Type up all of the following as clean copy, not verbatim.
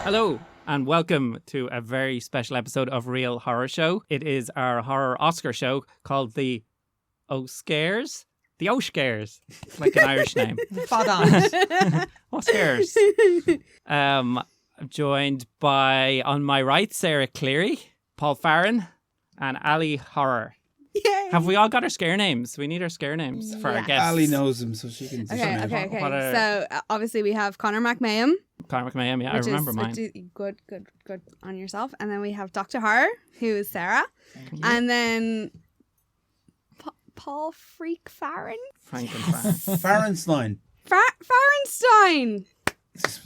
Hello and welcome to a very special episode of Real Horror Show. It is our horror Oscar show called the OSCARES. The OSCARES, like an Irish name. Spot on. OSCARES. I'm joined by, on my right, Sarah Cleary, Paul Farren, and Ali Horror. Yay. Have we all got our scare names? We need our scare names for our guests. Ali knows them, so she can. Okay. What are- So obviously we have Conor McMahon. Conor McMahon, yeah, I remember mine. Good on yourself. And then we have Dr. Horror, who is Sarah. And then Paul Freak Farren. Frankenstein. Farenstein. Farrenstein.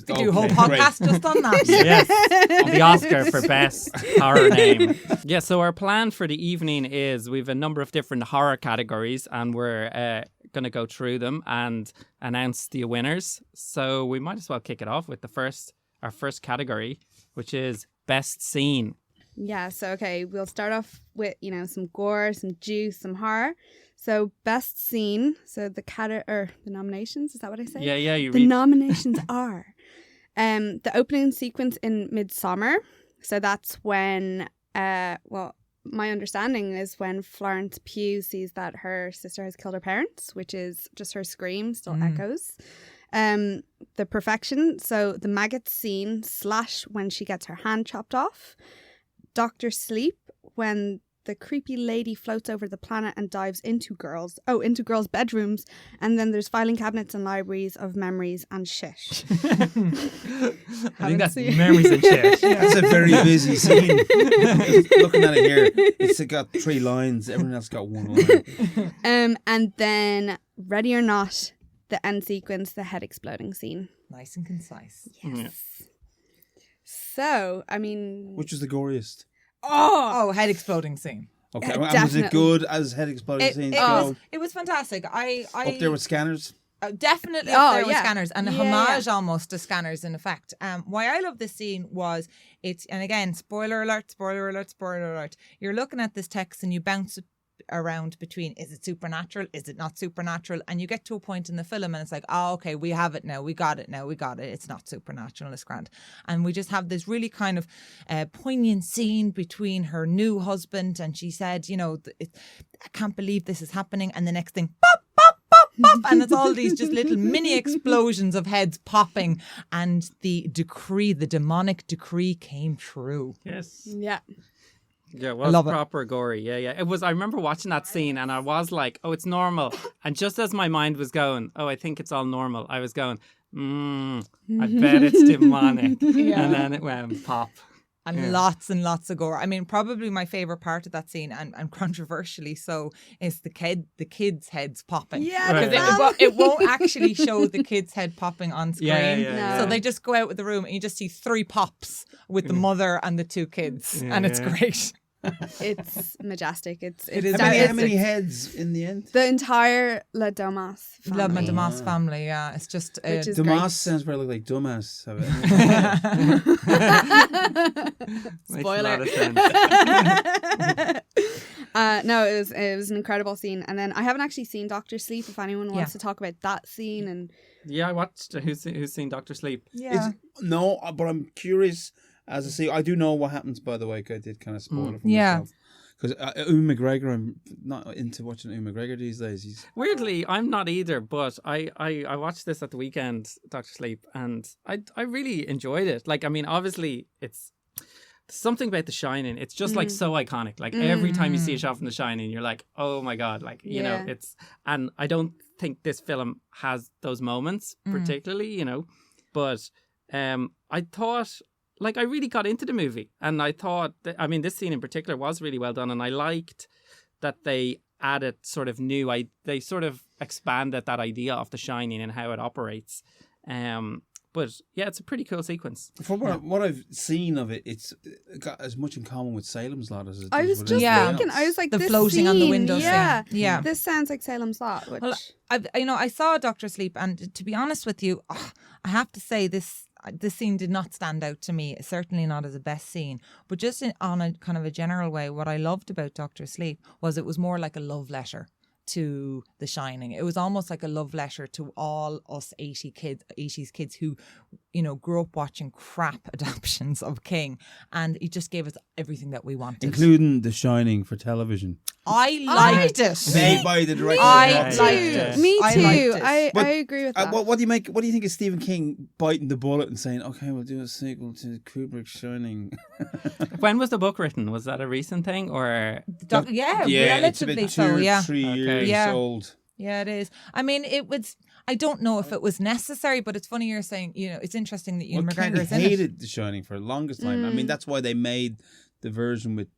We do a whole podcast just on that. Yes, the Oscar for best horror name. Yeah, so our plan for the evening is we have a number of different horror categories and we're going to go through them and announce the winners. So we might as well kick it off with our first category, which is best scene. Yeah, so okay, we'll start off with, some gore, some juice, some horror. So best scene, so the nominations, is that what I say? Yeah, you The read. nominations are the opening sequence in Midsummer. So that's when, my understanding is when Florence Pugh sees that her sister has killed her parents, which is just her scream still echoes. The perfection, so the maggot scene / when she gets her hand chopped off. Dr. Sleep, when the creepy lady floats over the planet and dives into girls' bedrooms, and then there's filing cabinets and libraries of memories and shit. I think that's memories and shit. That's a very busy scene. Looking at it here, it's got 3 lines. Everyone else got 1 line. And then Ready or Not, the end sequence, the head exploding scene. Nice and concise. Yes. Yeah. So, I mean, Which was the goriest? Oh, head exploding scene. Okay, Yeah, and was definitely. it good as head exploding scenes go? It was fantastic. I Up there with Scanners? definitely Oh, up there with yeah. Scanners and a Yeah, homage almost to Scanners in effect. Why I love this scene was and again, spoiler alert. You're looking at this text and you bounce around between, is it supernatural, is it not supernatural, and you get to a point in the film and it's like, oh, okay, we have it now, we got it, it's not supernatural, it's grand. And we just have this really kind of poignant scene between her new husband, and she said, I can't believe this is happening, and the next thing, pop, pop, pop, pop, and it's all these just little mini explosions of heads popping, and the demonic decree came true. Yes. yeah. Yeah, it was love it. proper gory. Yeah. It was. I remember watching that scene and I was like, oh, it's normal. And just as my mind was going, oh, I think it's all normal, I was going, I bet it's demonic. And then it went pop. And lots and lots of gore. I mean, probably my favourite part of that scene, and controversially so, is the kids' heads popping. Yeah, Right. Because it won't actually show the kid's head popping on screen. Yeah. So they just go out with the room and you just see 3 pops with the mother and the 2 kids. And it's great. It's majestic. It is How many heads in the end? the entire La Domas family. Love my Damas family, yeah. It's just... Which is Dumas great. sounds very like dumbass. Makes a lot of sense. No, it was an incredible scene. And then I haven't actually seen Dr. Sleep, if anyone wants to talk about that scene. And Yeah, I watched. Who's seen Dr. Sleep? Yeah. No, but I'm curious. As I say, I do know what happens, by the way, 'cause I did kind of spoil it for myself. Because Ewan McGregor, I'm not into watching Ewan McGregor these days. Weirdly, I'm not either, but I watched this at the weekend, Dr. Sleep, and I really enjoyed it. Like, I mean, obviously, it's something about The Shining. It's just like so iconic. Like every time you see a shot from The Shining, you're like, oh my God, like, you know, it's, and I don't think this film has those moments particularly, but I thought, like, I really got into the movie, and I thought that, I mean, this scene in particular was really well done, and I liked that they added sort of they sort of expanded that idea of The Shining and how it operates. But yeah, it's a pretty cool sequence. From what I've seen of it, it's got as much in common with Salem's Lot as it I does was with just anything thinking, else. I was like, The this floating on the scene, window yeah, scene. Yeah. This sounds like Salem's Lot. Which, Well, I saw Dr. Sleep, and to be honest with you, I have to say this scene did not stand out to me, certainly not as a best scene, but just on a kind of a general way, what I loved about Dr. Sleep was it was more like a love letter to The Shining. It was almost like a love letter to all us 80s kids who, you know, grew up watching crap adaptations of King, and it just gave us everything that we wanted. Including The Shining for television. I liked it. Made by the director. I of liked Netflix. it. Me I too. liked it. I agree with that. What do you make? What do you think of Stephen King biting the bullet and saying, "Okay, we'll do a sequel to Kubrick's Shining"? When was the book written? Was that a recent thing or? Relatively it's about 2 or 3 Okay. years Yeah. old. Yeah, it is. I mean, it was. I don't know if it was necessary, but it's funny you're saying. You know, it's interesting that Ewan King McGregor is in it. hated The Shining for the longest time. I mean, that's why they made the version with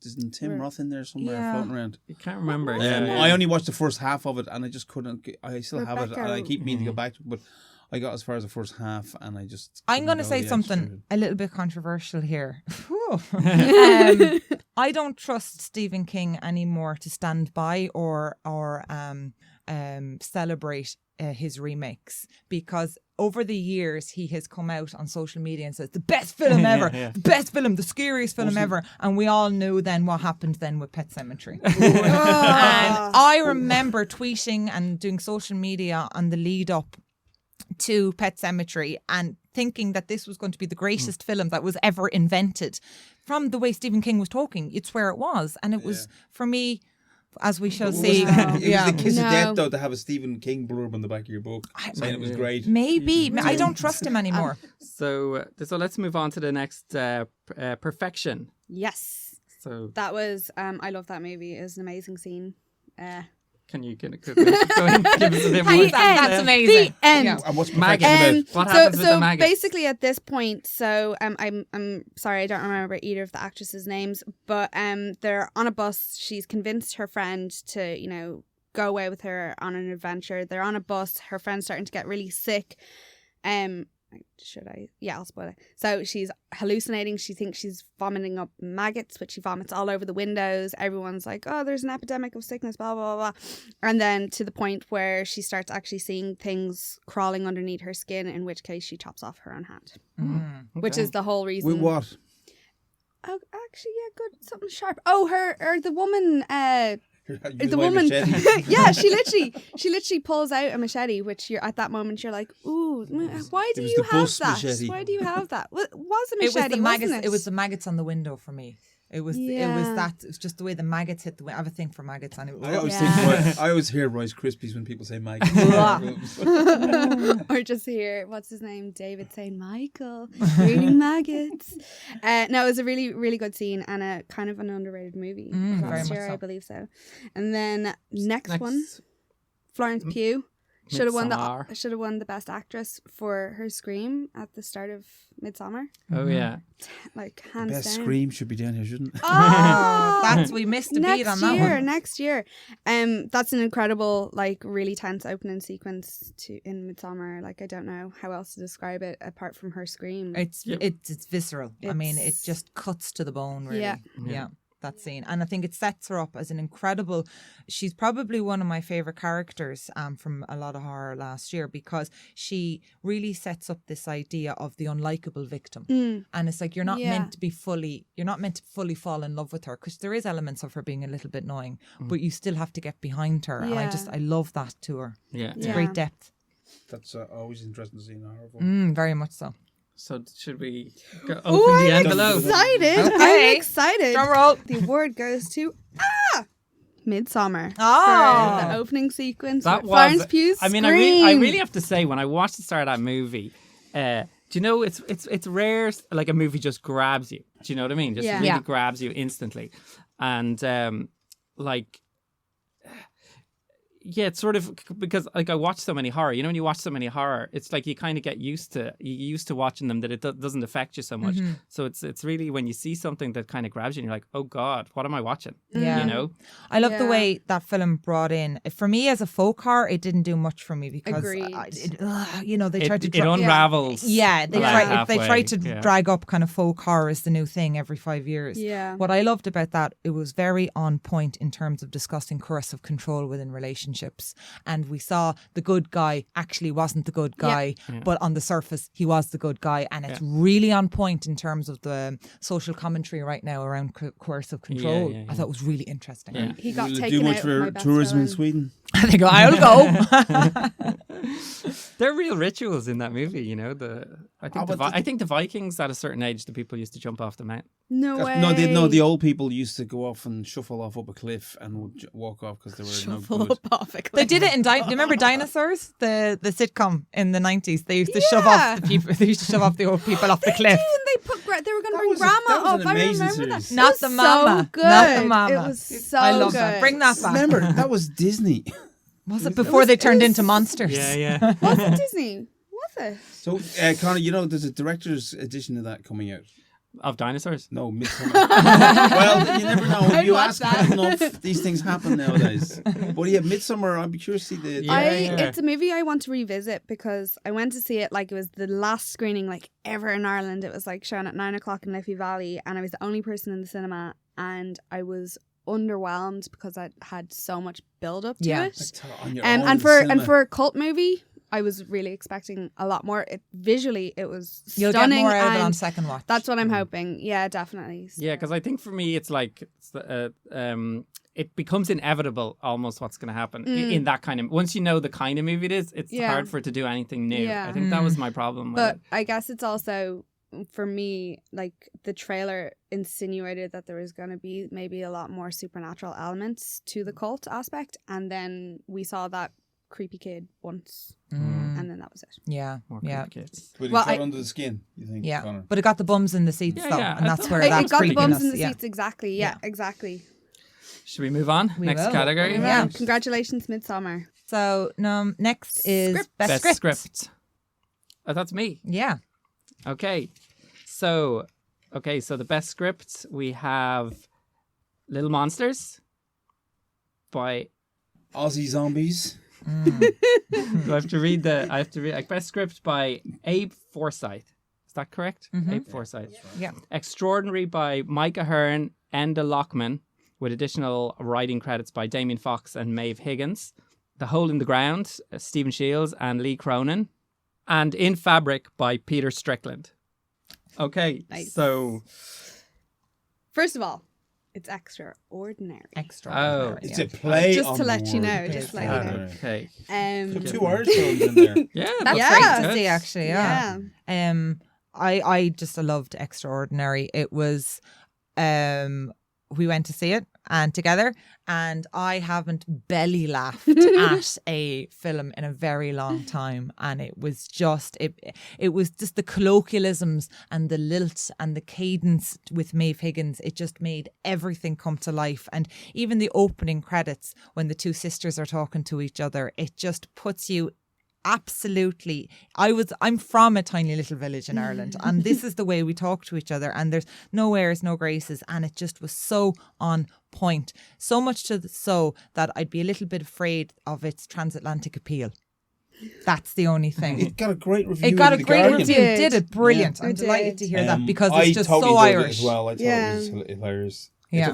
isn't Tim Roth in there somewhere Yeah. floating around? You can't remember. I only watched the first half of it, and I just couldn't. I still have it, Rebecca- and I keep meaning to go back to it, but I got as far as the first half, and I just. I'm going to couldn't say go the something extra. a little bit controversial here. I don't trust Stephen King anymore to stand by or celebrate his remakes, because over the years he has come out on social media and says the best film ever, the best film, the scariest film ever, and we all knew then what happened then with Pet Sematary. And I remember tweeting and doing social media on the lead up to Pet Sematary and thinking that this was going to be the greatest film that was ever invented. From the way Stephen King was talking, it's where it was, and it was for me. As we shall see. It was the kiss of No. death, though, to have a Stephen King blurb on the back of your book saying it was great. Maybe. I don't trust him anymore. So let's move on to the next Perfection. Yes. So That was, I love that movie. It was an amazing scene. can you go and give us a bit more? That's amazing. The end. Yeah. And what's Maggots. perfection about? What happens with the so maggots? basically at this point, so I'm sorry, I don't remember either of the actresses' names, but they're on a bus. She's convinced her friend to, you know, go away with her on an adventure. They're on a bus. Her friend's starting to get really sick. Should I? Yeah, I'll spoil it. So she's hallucinating. She thinks she's vomiting up maggots, but she vomits all over the windows. Everyone's like, oh, there's an epidemic of sickness, blah, blah, blah, blah. And then to the point where she starts actually seeing things crawling underneath her skin, in which case she chops off her own hand. Which is the whole reason. With what? Oh, actually, yeah, good. Something sharp. Oh, the woman... the woman, yeah, she literally pulls out a machete, which you're at that moment you're like, ooh, why do was you the have bus that? machete. Why do you have that? Well, it was a It was machete, the maggots. wasn't it? It was the maggots on the window for me. It was just the way the maggots hit the window. I have a thing for maggots on it. I always I always hear Rice Krispies when people say maggots. Or just hear, what's his name? David saying, Michael, you're eating maggots. No, it was a really, really good scene and a kind of an underrated movie. Very Last much year, so. I believe so. And then next one, Florence Pugh. Should have Midsommar. won the best actress for her Scream at the start of Midsommar. Oh yeah. Like hands Best down. Scream should be down here, shouldn't it? Oh, we missed a beat on that one. Next year. That's an incredible, like, really tense opening sequence in Midsommar. Like, I don't know how else to describe it apart from her scream. It's visceral. I mean, it just cuts to the bone, really. Yeah. That scene, and I think it sets her up as an incredible. She's probably one of my favorite characters from a lot of horror last year, because she really sets up this idea of the unlikable victim, and it's like you're not meant to fully fall in love with her, because there is elements of her being a little bit annoying, but you still have to get behind her, and I love that to her. Yeah. It's a great depth. That's always interesting to see in a horror film. Very much so. So should we open the envelope? Excited. Okay. I'm excited. Drum roll. The award goes to Midsommar. Oh. For the opening sequence. That with Florence was. Pugh's I mean, Scream. I really have to say, when I watched the start of that movie, do you know it's rare like a movie just grabs you. Do you know what I mean? Just really grabs you instantly, and like. Yeah, it's sort of because like I watch so many horror. You know, when you watch so many horror, it's like you kind of get used to watching them, that it doesn't affect you so much. So it's really when you see something that kind of grabs you and you're like, oh God, what am I watching? Yeah. You know? I love the way that film brought in, for me as a folk horror, it didn't do much for me because, they tried to... It unravels. Yeah, they halfway. tried to drag up kind of folk horror as the new thing every 5 years. Yeah. What I loved about that, it was very on point in terms of discussing coercive control within relationships relationships, and we saw the good guy actually wasn't the good guy, but on the surface he was the good guy, and it's really on point in terms of the social commentary right now around coercive control. I thought it was really interesting. Yeah. He got Will it taken do out much of for my best tourism in villain. Sweden? They go, I'll go. There are real rituals in that movie, you know. I think the Vikings at a certain age, the people used to jump off the mountain. No way. No, the old people used to go off and shuffle off up a cliff and would walk off because they were no good. They did it in. Do you remember Dinosaurs, the sitcom in the 90s? They used to shove off the people. They used to shove off the old people off the cliff. They were going to bring was grandma an up. I amazing remember that. series. Not It the was mama. So good. Not the mama. It was so I love good. that. Bring that back. Remember, that was Disney. Was it before they turned into monsters? Yeah. Was it Disney? Was it? So, Conor, you know, there's a director's edition of that coming out. Of dinosaurs. No, Midsummer. Well, you never know. I'd You watch ask that. enough, these things happen nowadays. But yeah, Midsummer, I'd be curious to see the... It's a movie I want to revisit because I went to see it like it was the last screening like ever in Ireland. It was like shown at 9:00 in Liffey Valley, and I was the only person in the cinema, and I was underwhelmed because I had so much build up to it. On your own in And the cinema. for a cult movie, I was really expecting a lot more. Visually, it was You'll stunning. get more out of it on and second watch. that's what I'm hoping. Yeah, definitely. Yeah, because I think for me, it's like it becomes inevitable almost what's going to happen in that kind of. Once you know the kind of movie it is, it's hard for it to do anything new. Yeah. I think that was my problem with But it. I guess it's also, for me, like the trailer insinuated that there was going to be maybe a lot more supernatural elements to the cult aspect, and then we saw that creepy kid once, and then that was it. Yeah, More yeah. kids. But it Well, got I- under the skin, you think, Yeah, Conor? but it got the bums in the seats though, yeah. and that's where It that's got the creepiness. bums in the yeah. seats, exactly. Yeah, exactly. Should we move on? We Next will. category. Yeah. Congratulations, Midsummer. So next is Script. best Best script. script. Oh, that's me. Yeah. Okay. So the best script, we have Little Monsters by... Aussie Zombies. Do I have to read best script by Abe Forsyth. Is that correct? Abe Forsyth. Yeah. Extraordinary by Micah Hearn, Enda Lockman, with additional writing credits by Damien Fox and Maeve Higgins. The Hole in the Ground, Stephen Shields and Lee Cronin. And In Fabric by Peter Strickland. Okay, Nice. so... First of all, it's extraordinary. Extraordinary. It's yeah. a play Just on to the let you word. know, just to let you know. Okay. Put 2 Irish films in there. Yeah, That's Yeah. great to see, actually. Yeah. Yeah. I just loved Extraordinary. It was, we went to see it and together, and I haven't belly laughed at a film in a very long time, and it was just it was just the colloquialisms and the lilt and the cadence with Maeve Higgins. It just made everything come to life, and even the opening credits when the two sisters are talking to each other, it just puts you. Absolutely. I'm from a tiny little village in Ireland, and this is the way we talk to each other, and there's no airs, no graces, and it just was so on point. So much so that I'd be a little bit afraid of its transatlantic appeal. That's the only thing. It got a great review. It got in a The great Guardian. review. It did it brilliant. Yeah. I'm It delighted did. to hear that because I it's just totally so did it Irish. as well. I thought Yeah. it was hilarious. Yeah.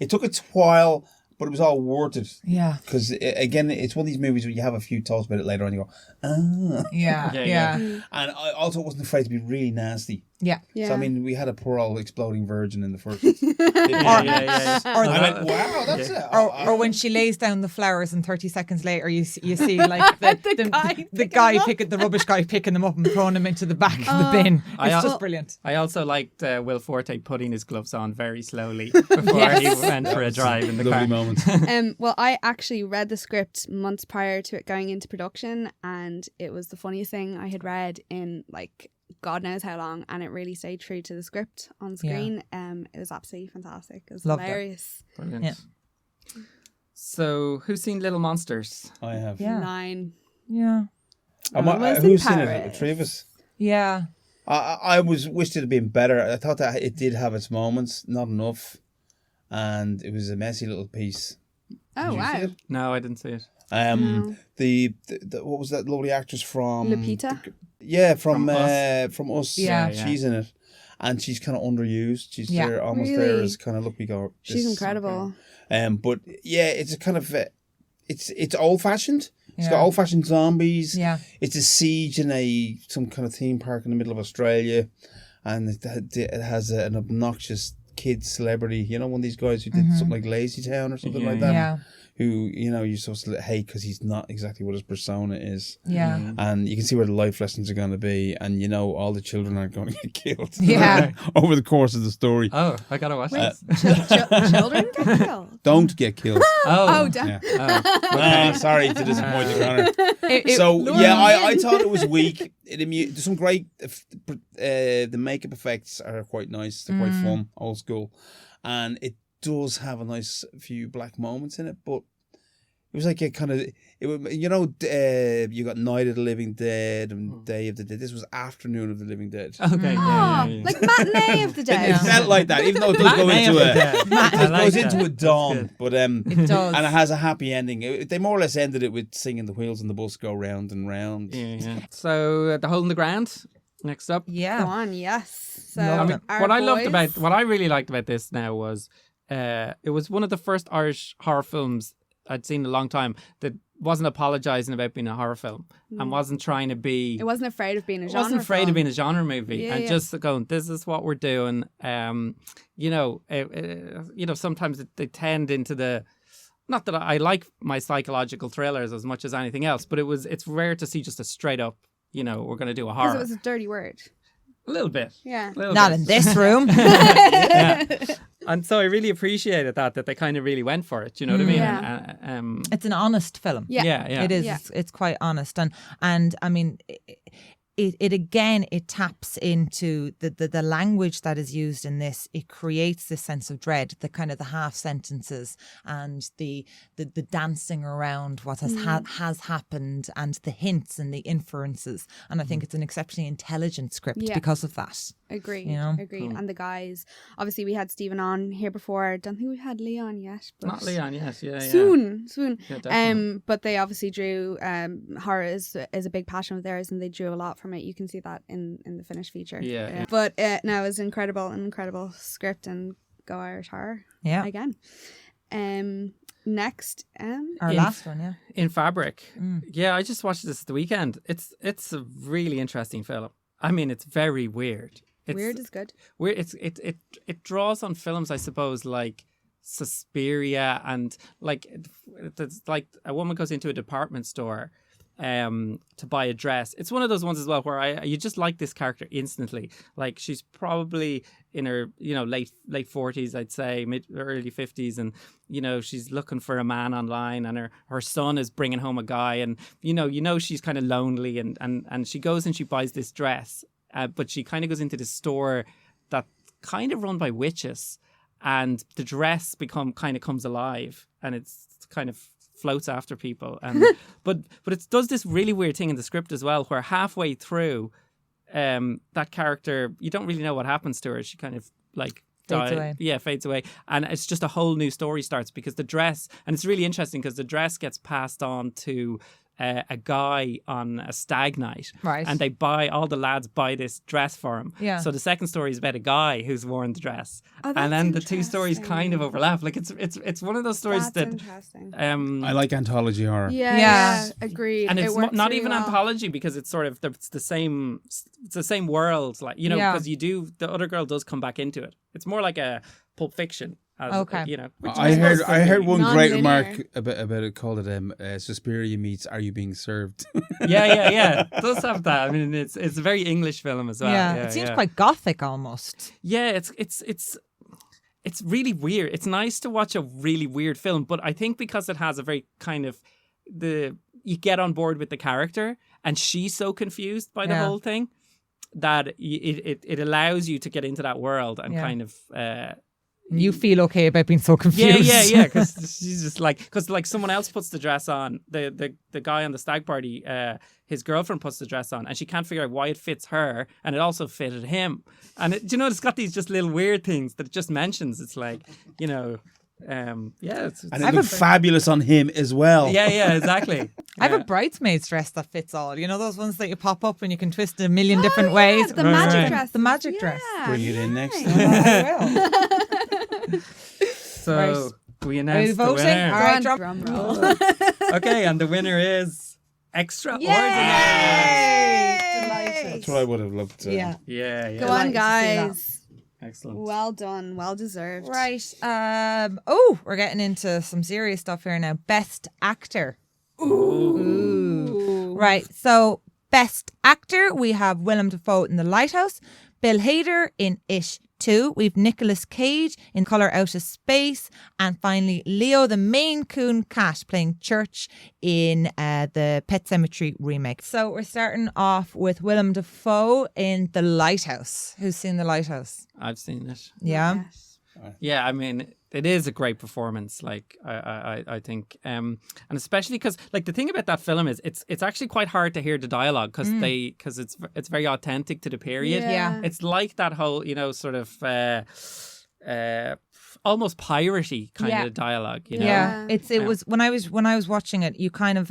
It took a while, but it was all worth it. Yeah. Because, again, it's one of these movies where you have a few thoughts about it later on, you go, ah. Yeah. Yeah, Yeah. And I also wasn't afraid to be really nasty. Yeah. Yeah. So, I mean, we had a poor old exploding virgin in the first. Yeah. Or I the- went, wow, that's it. Or when she lays down the flowers and 30 seconds later you see like the guy picking the rubbish guy picking them up and throwing them into the back of the bin. It's just brilliant. I also liked Will Forte putting his gloves on very slowly before he went for a drive in the Lovely car. moment. Well, I actually read the script months prior to it going into production, and it was the funniest thing I had read in like God knows how long, and it really stayed true to the script on screen. It was absolutely fantastic. It was Loved it. hilarious. Brilliant. Yeah. So, who's seen Little Monsters? I have. Yeah. 9. Yeah. Almost Who's in seen it? Paris. The three of us? Yeah. I wished it had been better. I thought that it did have its moments, not enough. And it was a messy little piece. Oh, Did you see wow. it? No, I didn't see it. The what was that lovely actress from Lupita? from Us. from Us. Yeah. She's in it, and she's kind of underused. She's Yeah. there, almost there Really? as kind of look. We go. She's this- incredible. But yeah, it's a kind of it's old fashioned. It's Yeah. got old fashioned zombies. Yeah. It's a siege in some kind of theme park in the middle of Australia, and it has an obnoxious kid celebrity. You know, one of these guys who did something like Lazy Town or something like that. Yeah. Who, you know, you're supposed to hate because he's not exactly what his persona is. Yeah. And you can see where the life lessons are going to be. And, you know, all the children aren't going to get killed. Yeah. Over the course of the story. Oh, I gotta watch this. Children get killed. Don't get killed. Oh, damn. Yeah. Sorry to disappoint you, Connor. I thought it was weak. There's some great... the makeup effects are quite nice. They're quite fun, old school. And it does have a nice few black moments in it, but it was like a kind of, you got Night of the Living Dead and Day of the Dead. This was Afternoon of the Living Dead. Okay, yeah. Like Matinee of the Dead. It felt like that, even though it does go into a dawn, but It does. and it has a happy ending. They more or less ended it with singing "The Wheels on the Bus Go Round and Round." Yeah. So The Hole in the Ground. Next up. Yeah. Go on, yes. So Love it. our what I really liked about this now was it was one of the first Irish horror films I'd seen in a long time that wasn't apologising about being a horror film and wasn't trying to be. It wasn't afraid of being a genre. Wasn't afraid film. of being a genre movie Yeah, and yeah. just going, this is what we're doing. Sometimes they tend into the. Not that I like my psychological thrillers as much as anything else, but it's rare to see just a straight up. We're going to do a horror. Because it was a dirty word. A little bit. Yeah. Not in this room. Yeah. And so I really appreciated that they kind of really went for it. You know what I mean? Yeah. And, It's an honest film. Yeah. yeah. It is. Yeah. It's quite honest, and I mean, it taps into the language that is used in this. It creates this sense of dread, the kind of the half sentences and the dancing around what has happened and the hints and the inferences. And I think it's an exceptionally intelligent script because of that. Agreed. You know? Agreed. And the guys, obviously, we had Stephen on here before. Don't think we've had Leon yet. But not Leon, yes, yeah. Soon. Yeah, definitely. But they obviously drew horror is a big passion of theirs, and they drew a lot from it. You can see that in the finished feature. Yeah. But no, it was an incredible script, and go Irish horror. Yeah. Again. Next, Our last one, yeah. In Fabric. Yeah, I just watched this the weekend. It's a really interesting film. I mean, it's very weird. weird is good. Weird. It draws on films, I suppose, like Suspiria, and like it's like a woman goes into a department store to buy a dress. It's one of those ones as well where you just like this character instantly. Like she's probably in her late 40s, I'd say, early 50s, and she's looking for a man online, and her son is bringing home a guy, and she's kind of lonely, and she goes and she buys this dress, but she kind of goes into this store that's kind of run by witches, and the dress comes alive, and it's kind of floats after people, and but it does this really weird thing in the script as well, where halfway through that character, you don't really know what happens to her. She kind of like fades away, and it's just a whole new story starts, because the dress, and it's really interesting because the dress gets passed on to a guy on a stag night, Right. and all the lads buy this dress for him. Yeah. So the second story is about a guy who's worn the dress, Oh, and that's then the two stories kind of interesting. overlap. Like it's one of those stories That's that interesting. I like anthology horror. Yeah, agreed. and it's It works not really even well. anthology, because it's sort of it's the same world, like because the other girl does come back into it. It's more like a Pulp Fiction. Okay. Which I heard one great Non-linear. remark about it, called it Suspiria meets Are You Being Served? yeah. It does have that. I mean, it's a very English film as well. Yeah. It seems quite gothic almost. Yeah, it's really weird. It's nice to watch a really weird film, but I think because it has a very kind of you get on board with the character, and she's so confused by the whole thing that it allows you to get into that world and kind of. You feel okay about being so confused. Yeah. Because she's just because someone else puts the dress on. The guy on the stag party, his girlfriend puts the dress on, and she can't figure out why it fits her, and it also fitted him. And it's got these just little weird things that it just mentions. It's like and it looked fabulous on him as well. Yeah, exactly. I have a bridesmaid's dress that fits all. You know those ones that you pop up and you can twist a million different ways? The magic dress. The magic dress. Bring it in next nice. time. I will. So we Are announce you the voting? winner. All right, Drum roll. Okay, and the winner is Extraordinary. That's what I would have loved to. Yeah. Yeah. Go Delighted to on, see that. guys. Excellent. Well done. Well deserved. Right. We're getting into some serious stuff here now. Best actor. Ooh. Right. So, best actor, we have Willem Dafoe in The Lighthouse, Bill Hader in It 2. We've Nicolas Cage in Colour Out of Space, and finally Leo the Maine Coon cat playing Church in the Pet Sematary remake. So we're starting off with Willem Dafoe in The Lighthouse. Who's seen The Lighthouse? I've seen it. Yeah. Yeah, I mean, it is a great performance. Like, I think, and especially because, like, the thing about that film is it's actually quite hard to hear the dialogue because it's very authentic to the period. Yeah. It's like that whole, sort of almost piratey kind of dialogue. Yeah, it was when I was watching it. You kind of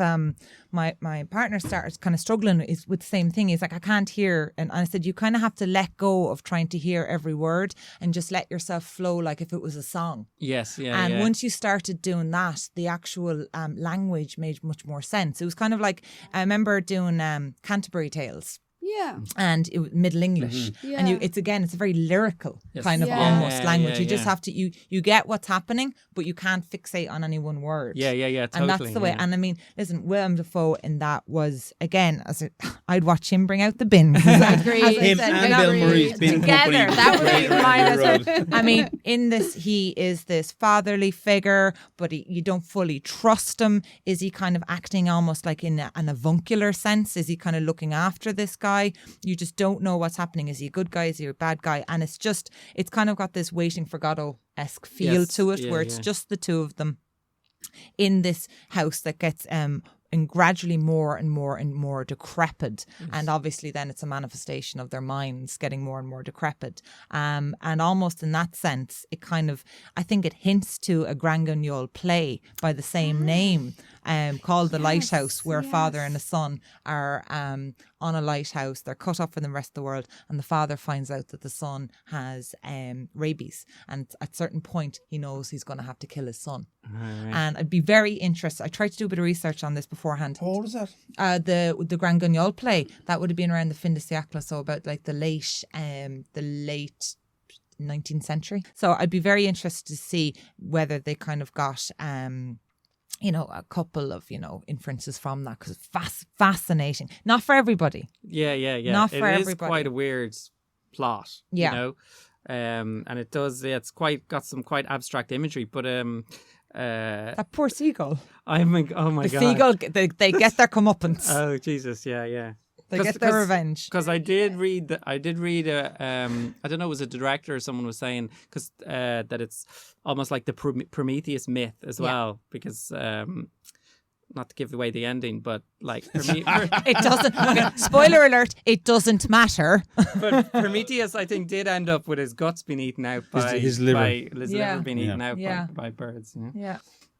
my partner started kind of struggling with the same thing. He's like, I can't hear, and I said you kind of have to let go of trying to hear every word and just let yourself flow like if it was a song. Yes, yeah. And once you started doing that, the actual language made much more sense. It was kind of like I remember doing Canterbury Tales. Yeah. And it was Middle English. Yeah. And it's a very lyrical kind of almost language. You just have to, you get what's happening, but you can't fixate on any one word. Yeah, totally. And that's the way. And I mean, listen, Willem Dafoe in that was, again, I'd watch him bring out the bins. Agreed. Him and Bill Murray's bin company. That would be Right mine. I mean, in this, he is this fatherly figure, but you don't fully trust him. Is he kind of acting almost like in an avuncular sense? Is he kind of looking after this guy? You just don't know what's happening. Is he a good guy? Is he a bad guy? And it's kind of got this Waiting for Godot-esque feel to it, where it's just the two of them in this house that gets and gradually more and more and more decrepit. Yes. And obviously then it's a manifestation of their minds getting more and more decrepit. And almost in that sense, it kind of, I think it hints to a Grand Guignol play by the same name called The Lighthouse, where a father and a son are on a lighthouse. They're cut off from the rest of the world, and the father finds out that the son has rabies. And at a certain point, he knows he's going to have to kill his son. Right. And I'd be very interested. I tried to do a bit of research on this beforehand. What was that? The Grand Guignol play. That would have been around the fin de siècle, so about like the late 19th century. So I'd be very interested to see whether they kind of got a couple of, inferences from that, because it's fascinating. Not for everybody. Yeah. Not for everybody. It is quite a weird plot, and it does, it's got some quite abstract imagery, but that poor seagull. Oh my God. The seagull, they get their comeuppance. Oh, Jesus, yeah. They get their revenge. Because I did read I don't know, was it the director or someone was saying, because that it's almost like the Prometheus myth as well, because not to give away the ending, but like it doesn't. Okay, spoiler alert! It doesn't matter. But Prometheus, I think, did end up with his guts being eaten out by his liver. Liver being eaten out by birds. Yeah.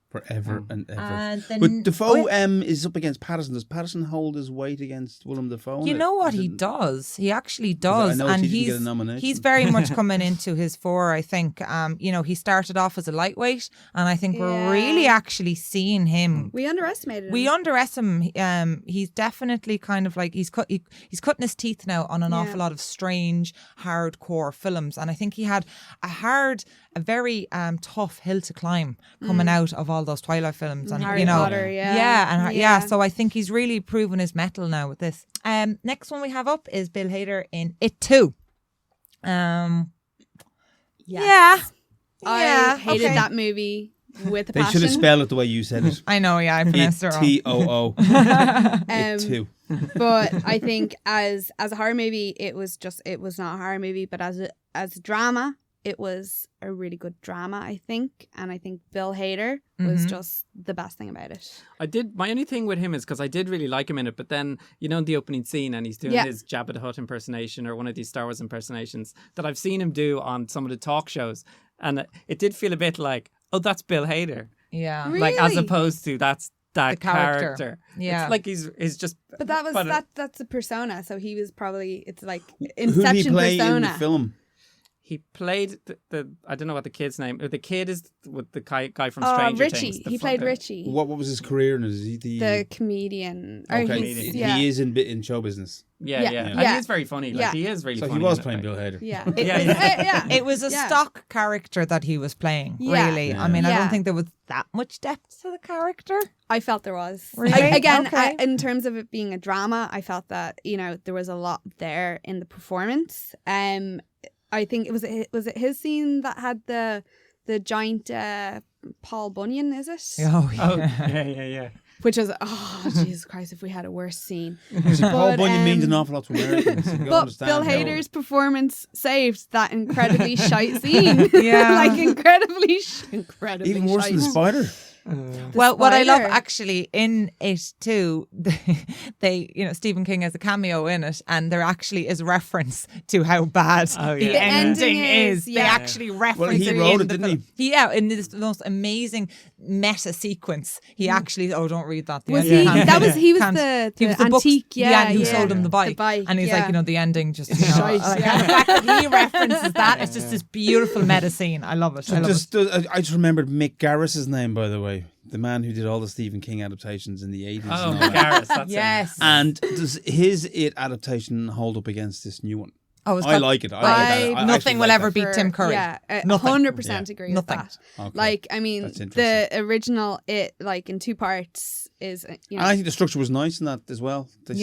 Forever and ever. But Dafoe is up against Patterson. Does Patterson hold his weight against Willem Dafoe? You know what he does? He actually does. And he's very much coming into his fore, I think. He started off as a lightweight, and I think we're really actually seeing him. We underestimated him. We underestimate him. He's definitely kind of like, he's cutting his teeth now on an awful lot of strange, hardcore films. And I think he had a very tough hill to climb coming out of all those Twilight films, and Harry Potter, so I think he's really proven his mettle now with this. Next one we have up is Bill Hader in It 2. I hated that movie with a passion. They should have spelled it the way you said it. I know, I pronounced it wrong. T-O-O. It 2. But I think as a horror movie, it was not a horror movie, but as a drama, it was a really good drama, I think. And I think Bill Hader was just the best thing about it. My only thing with him is because I did really like him in it, but then, in the opening scene, and he's doing his Jabba the Hutt impersonation or one of these Star Wars impersonations that I've seen him do on some of the talk shows. And it did feel a bit like, oh, that's Bill Hader. Yeah. Really? Like, as opposed to that's that character. Yeah. It's like he's just... But that's a persona, so he was probably, it's like Who Inception did he play persona. in the film? He played the I don't know what the kid's name. The kid is with the guy from Stranger Richie. Things. He played Richie. What was his career? Is he The comedian. Okay, Yeah. he is in show business. Yeah. And he is very funny. Like he is really so funny. he was playing Bill Hader. Yeah. It was a stock character that he was playing, really. Yeah. I mean, I don't think there was that much depth to the character. I felt there was. Really? In terms of it being a drama, I felt that, there was a lot there in the performance. I think was it his scene that had the giant Paul Bunyan, is it? Oh, yeah. Which was, Jesus Christ, if we had a worse scene. Paul Bunyan means an awful lot to Americans. But Bill Hader's performance saved that incredibly shite scene. Yeah. Like incredibly even worse than the spider. What I love actually in it too, they Stephen King has a cameo in it, and there actually is reference to how bad the ending is. They actually reference he wrote it, didn't he? Yeah, in this most amazing meta sequence, he actually don't read that. He was the antique, who sold him the bike, and he's like, the ending just and the fact that he references that, it's just this beautiful meta scene. I love it. I just remembered Mick Garris's name, by the way. The man who did all the Stephen King adaptations in the 80s. Oh, Garris, that's yes. And does his It adaptation hold up against this new one? I like it. I nothing will ever beat Tim Curry. Yeah, 100% agree with that. Okay. Like, I mean, the original It, like in 2 parts, is And I think the structure was nice in that as well. I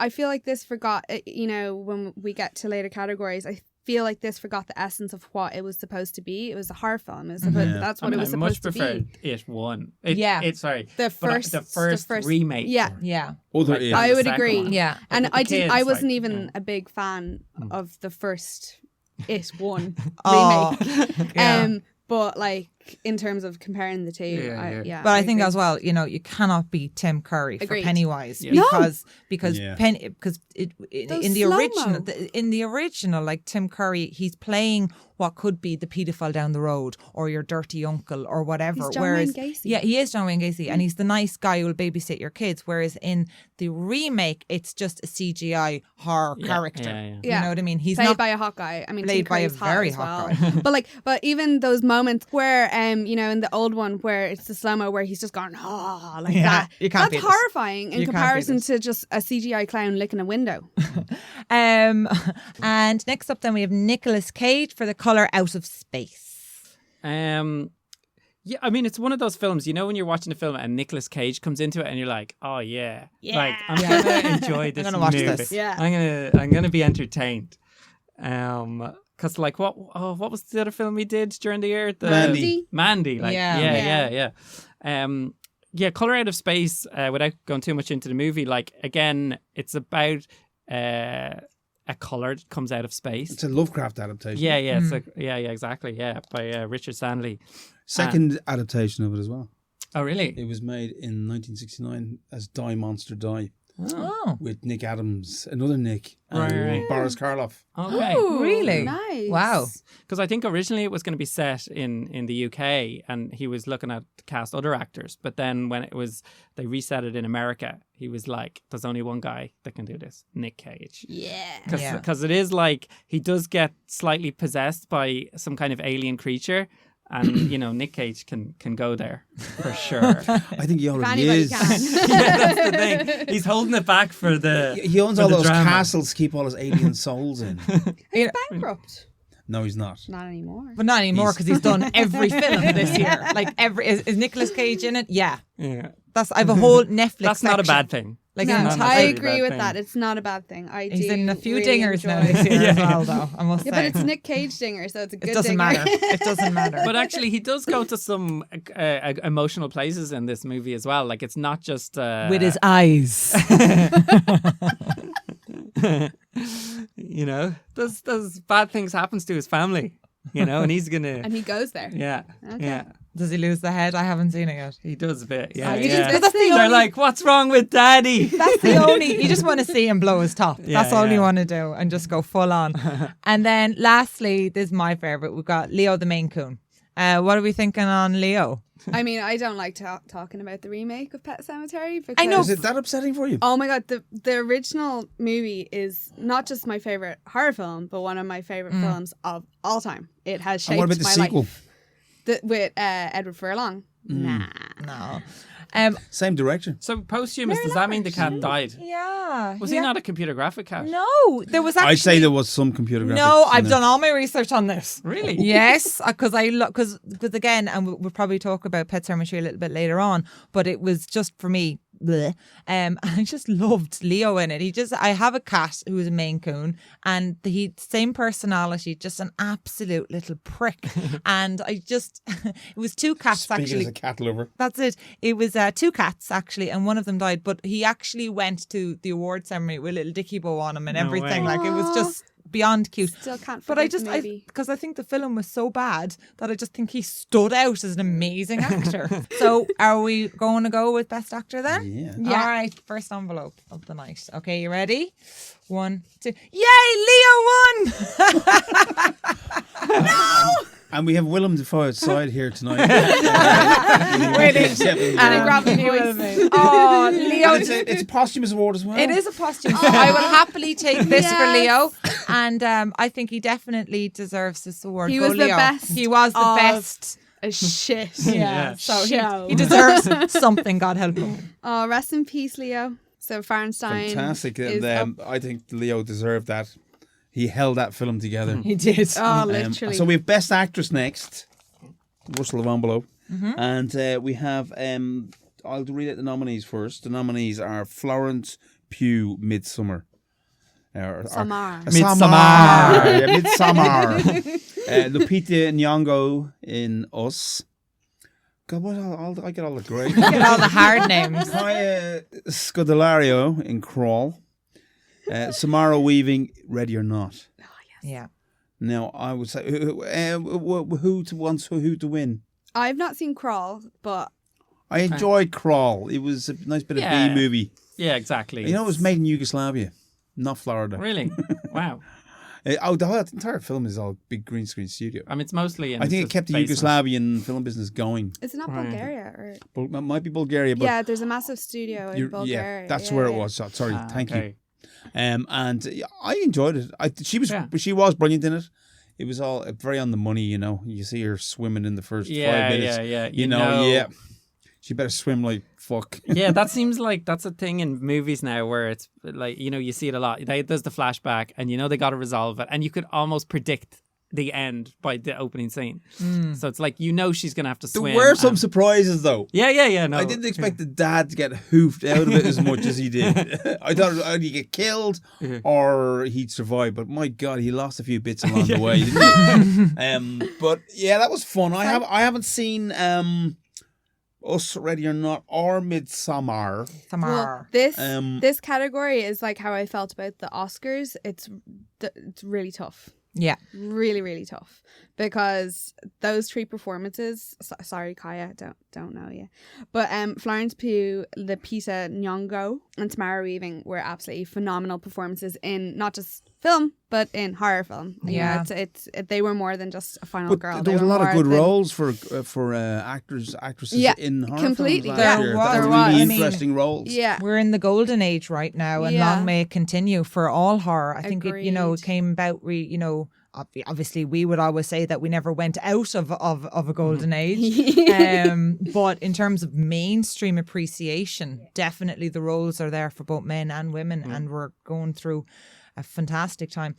feel like this forgot. When we get to later categories, I feel like this forgot the essence of what it was supposed to be. It was a horror film. That's what it was supposed to be. I much preferred It one. The first remake. Yeah. I would agree. Yeah. And I wasn't even a big fan of the first It one remake. But like in terms of comparing the two, But I think as well, you cannot beat Tim Curry for Pennywise because in the original, like Tim Curry, he's playing what could be the paedophile down the road or your dirty uncle or whatever. He's John Wayne Gacy. Yeah, he is John Wayne Gacy, and he's the nice guy who will babysit your kids. Whereas in the remake, it's just a CGI horror character. You know what I mean? He's played not by a hot guy. I mean, played by a very hot guy. But even those moments where in the old one where it's the slow-mo where he's just going that. That's horrifying in comparison to just a CGI clown licking a window. And next up then we have Nicolas Cage for The Colour Out of Space. Yeah, I mean, it's one of those films, when you're watching a film and Nicolas Cage comes into it and you're like, oh yeah. Like, I'm going to enjoy this I'm going to movie. watch this. Yeah. I'm going to be entertained. Because like, what was the other film we did during the year? Mandy. Like, yeah. Colour Out of Space, without going too much into the movie, like, again, it's about a colour that comes out of space. It's a Lovecraft adaptation. Yeah, it's like, exactly, by Richard Stanley. Second adaptation of it as well. Oh, really? It was made in 1969 as Die Monster Die. Oh. With Nick Adams, another Nick, and Right. Boris Karloff. Okay. Ooh, really? Nice. Wow. Because I think originally it was going to be set in the UK and he was looking at to cast other actors. But then when they reset it in America, he was like, there's only one guy that can do this, Nick Cage. Yeah. Because it is like, he does get slightly possessed by some kind of alien creature. And, Nick Cage can go there for sure. I think he already is. That's the thing. He's holding it back for the He owns all those castles to keep all his alien souls in. He's bankrupt. No, he's not. Not anymore. But not anymore because he's done every film this year. Like is Nicolas Cage in it? Yeah. Yeah. I have a whole Netflix That's section. not a bad thing. Like I agree with that. It's not a bad thing. He's in a few really dingers now this year as well, though, I must say. But it's Nick Cage dinger, so it's a good It doesn't dinger. matter. It doesn't matter. But actually, he does go to some emotional places in this movie as well. Like, it's not just... with his eyes. There's bad things happens to his family, and he's going to... And he goes there. Yeah. Okay. Yeah. Does he lose the head? I haven't seen it yet. He does a bit, yeah. They're like, what's wrong with Daddy? That's the only... You just want to see him blow his top. Yeah, That's all you want to do and just go full on. And then lastly, this is my favourite. We've got Leo the Maine Coon. What are we thinking on Leo? I mean, I don't like talking about the remake of Pet Sematary because I know. Is it that upsetting for you? Oh my god, the original movie is not just my favorite horror film, but one of my favorite films of all time. It has shaped And what about the my sequel? life. With Edward Furlong. Nah. No. Same direction. So posthumous, does that mean the cat died? Yeah. Was he not a computer graphic cat? No, there was actually. I'd say there was some computer graphics. No, in I've it. done all my research on this. Really? Yes, because again, and we'll probably talk about Pet Sematary a little bit later on, but it was just for me. Bleh. I just loved Leo in it. I have a cat who is a Maine Coon, and he same personality, just an absolute little prick. And it was two cats Speaking actually. as a cat lover. That's it. It was two cats actually, and one of them died. But he actually went to the award ceremony with a little dicky bow on him and No everything. way. Like it was just beyond cute. Still can't But forget the movie. because I think the film was so bad that I just think he stood out as an amazing actor. So are we going to go with Best Actor then? Yeah. Yeah. All right, first envelope of the night. Okay, you ready? 1, 2. Yay, Leo won! And we have Willem Dafoe outside here tonight. Waiting. And grab the voice. Oh, Leo. And it's a posthumous award as well. It is a posthumous. I will happily take this for Yes. Leo, and I think he definitely deserves this award. He Go, was the Leo. best He was the of- best. A shit. Yeah. So Show. he deserves something. God help him. Oh, rest in peace, Leo. So Fahrenstein. Fantastic. is And I think Leo deserved that. He held that film together. He did. Oh, literally. So we have Best Actress next. Rustle of envelope. And we have, I'll read out the nominees first. The nominees are Florence Pugh, Midsummer. Samar. Midsommar. Yeah, Midsommar. Lupita Nyong'o in Us. God, what I get all the great. Look at all the hard names. Kaya Scodelario in Crawl. Samara Weaving, Ready or Not. Yeah. Now, I would say, who to win? I've not seen Crawl, but I enjoyed Crawl. It was a nice bit of Yeah. B-movie. Yeah, exactly. You know, it was made in Yugoslavia, not Florida. Really? Wow. The entire film is all big green screen studio. I mean, it's mostly in I think it kept the basement. Yugoslavian film business going. is it not Right. Bulgaria? Or It might be Bulgaria, but yeah, there's a massive studio in Bulgaria. yeah, that's Yeah, where it yeah. was. Sorry, thank you. Okay. And I enjoyed it. She was brilliant in it. It was all very on the money, you know. You see her swimming in the first 5 minutes. Yeah. You know, yeah. She better swim like fuck. Yeah, that seems like that's a thing in movies now where it's like, you know, you see it a lot. There's the flashback and you know they got to resolve it and you could almost predict the end by the opening scene. So it's like, you know, she's going to have to There swim. were some and- surprises though. Yeah. No, I didn't expect the dad to get hoofed out of it as much as he did. I thought either he'd get killed or he'd survive. But my God, he lost a few bits along the way, didn't he? But yeah, that was fun. I haven't seen Us, Ready or Not, or Midsommar. Samar. Well, this category is like how I felt about the Oscars. It's really tough. Yeah. Really, really tough because those three performances. Sorry, Kaya, don't know you, but Florence Pugh, Lupita Nyong'o, and Tamara Weaving were absolutely phenomenal performances in not just film but in horror film. You Yeah. know, it's they were more than just a final But girl. there was They a were lot of more good than- roles for actresses Yeah, in horror completely. films last There year. was. That were There really was. I mean, interesting roles. Yeah, We're in the golden age right now, and Yeah. long may it continue for all horror. I think it Agreed. came about. Obviously, we would always say that we never went out of a golden age. But in terms of mainstream appreciation, definitely the roles are there for both men and women, and we're going through a fantastic time.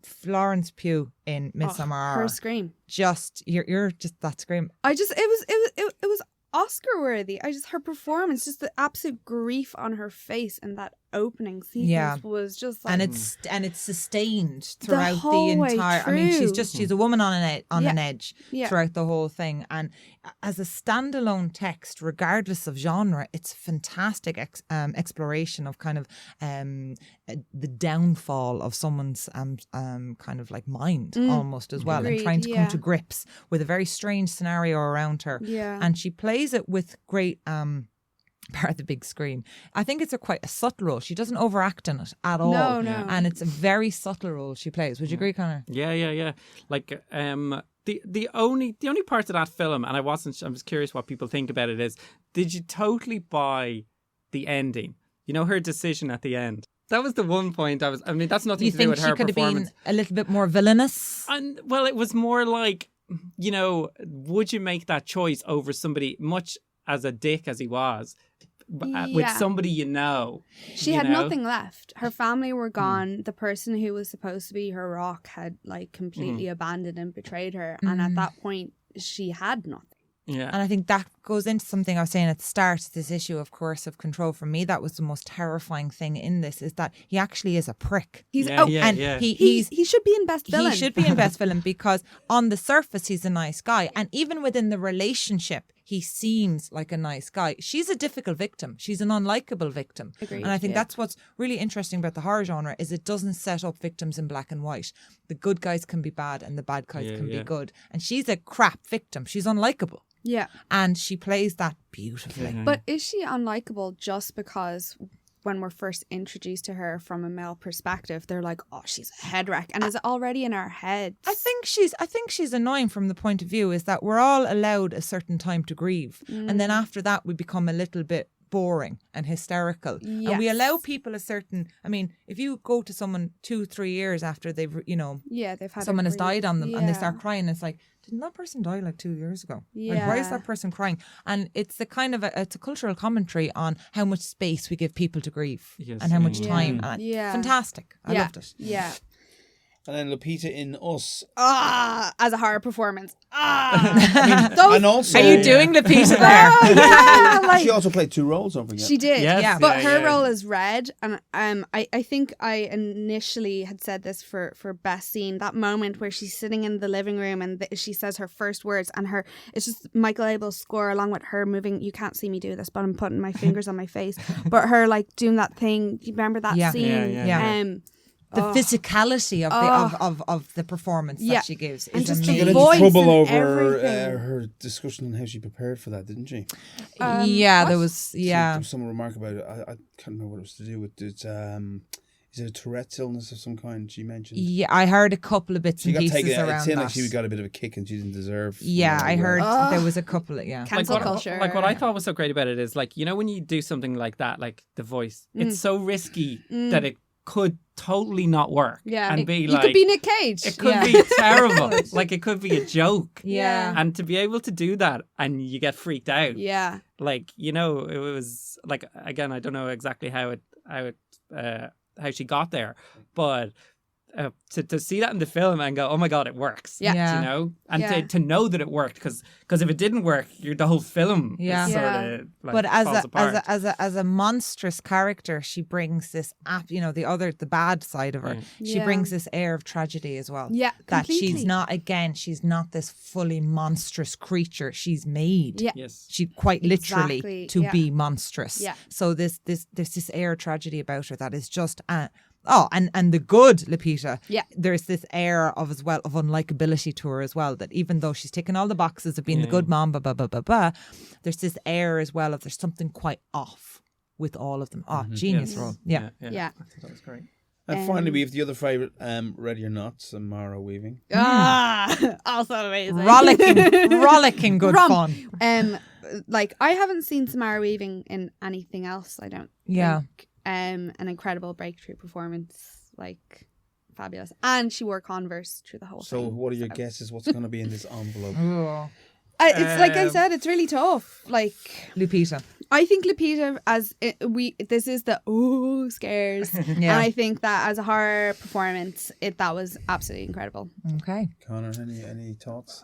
Florence Pugh in Midsommar, her scream. just you're just that scream. It was Oscar worthy. Her performance, just the absolute grief on her face and that opening sequence Yeah. was just like, And it's sustained throughout the, whole way entire. I mean, through. she's a woman on an Yeah. edge Yeah. throughout the whole thing. And as a standalone text, regardless of genre, it's fantastic exploration of kind of the downfall of someone's kind of like mind almost as well, and Agreed, trying to come yeah. to grips with a very strange scenario around her. Yeah. And she plays it with great. Part of the big scream. I think it's quite a subtle role. She doesn't overact in it at all. No. And it's a very subtle role she plays. Would you agree, Connor? Yeah. Like, the only part of that film, and I was curious what people think about it, is did you totally buy the ending? You know, her decision at the end. That was the one point that's nothing to do with her performance. You think she could have been a little bit more villainous? And well, it was more like, you know, would you make that choice over somebody, much as a dick as he was, with somebody you know? She had nothing left. Her family were gone. The person who was supposed to be her rock had like completely abandoned and betrayed her. And at that point, she had nothing. Yeah. And I think that goes into something I was saying at the start, this issue of coercive control. For me, that was the most terrifying thing in this, is that he actually is a prick. He should be in Best Villain. He should be in Best Villain because on the surface, he's a nice guy. And even within the relationship, he seems like a nice guy. She's a difficult victim. She's an unlikable victim. Agreed. And I think that's what's really interesting about the horror genre, is it doesn't set up victims in black and white. The good guys can be bad and the bad guys can be good. And she's a crap victim. She's unlikable. Yeah. And she plays that beautifully. But is she unlikable just because when we're first introduced to her from a male perspective, they're like, oh, she's a head wreck, and is it already in our heads? I think she's annoying from the point of view is that we're all allowed a certain time to grieve. And then after that we become a little bit boring and hysterical. Yes. And we allow people a certain, I mean, if you go to someone 2-3 years after they've, you know, they've had someone has died on them and they start crying, it's like, didn't that person die like 2 years ago? Yeah. Like, why is that person crying? And it's the kind of it's a cultural commentary on how much space we give people to grieve and how much time. And fantastic. I loved it. Yeah. And then Lupita in Us. As a horror performance. And also, are you doing Lupita there? She also played 2 roles, don't forget. She did, yes. But her role is Red, and I think I initially had said this for best scene, that moment where she's sitting in the living room and she says her first words, and it's just Michael Abel's score along with her moving. You can't see me do this, but I'm putting my fingers on my face. But her like doing that thing. Do you remember that scene? Yeah. The physicality of the performance that she gives is just She amazing. got into trouble over everything. her discussion on how she prepared for that, didn't she? There was There was some remark about it. I can't remember what it was to do with it. Is it a Tourette's illness of some kind she mentioned? Yeah, I heard a couple of bits and It pieces around seemed that. like she got a bit of a kick and she didn't deserve. Yeah, I heard there was a couple of, Cancel culture. Like what I thought was so great about it is, like, you know, when you do something like that, like The Voice, it's so risky that it could totally not work. Yeah. And be you like, could be Nick Cage. it could be terrible. Like, it could be a joke. Yeah. And to be able to do that and you get freaked out. Yeah. Like, you know, it was like, again, I don't know exactly how she got there, but to see that in the film and go, oh my God, it works. Yeah. You know? And to know that it worked, because if it didn't work, the whole film is sort of like, but falls apart. as a monstrous character, she brings this the bad side of her. She brings this air of tragedy as well. Yeah, that completely. she's not this fully monstrous creature. She's made. Yeah. Yes. She quite literally Exactly, to be monstrous. Yeah. So there's this air of tragedy about her that is just and the good Lupita. Yeah. There's this air of unlikability to her as well, that even though she's ticking all the boxes of being the good mom, there's this air as well of there's something quite off with all of them. Genius role. Yeah. I thought that was great. And finally, we have the other favourite, Ready or Not, Samara Weaving. Also amazing. Rollicking good fun. Like, I haven't seen Samara Weaving in anything else, I don't think. An incredible breakthrough performance, like fabulous, and she wore Converse through the whole thing. So what are your guesses? What's going to be in this envelope? It's like I said, it's really tough. Like Lupita. I think Lupita, this is the OSCAReS, and I think that as a horror performance, that was absolutely incredible. Okay, Connor, any thoughts?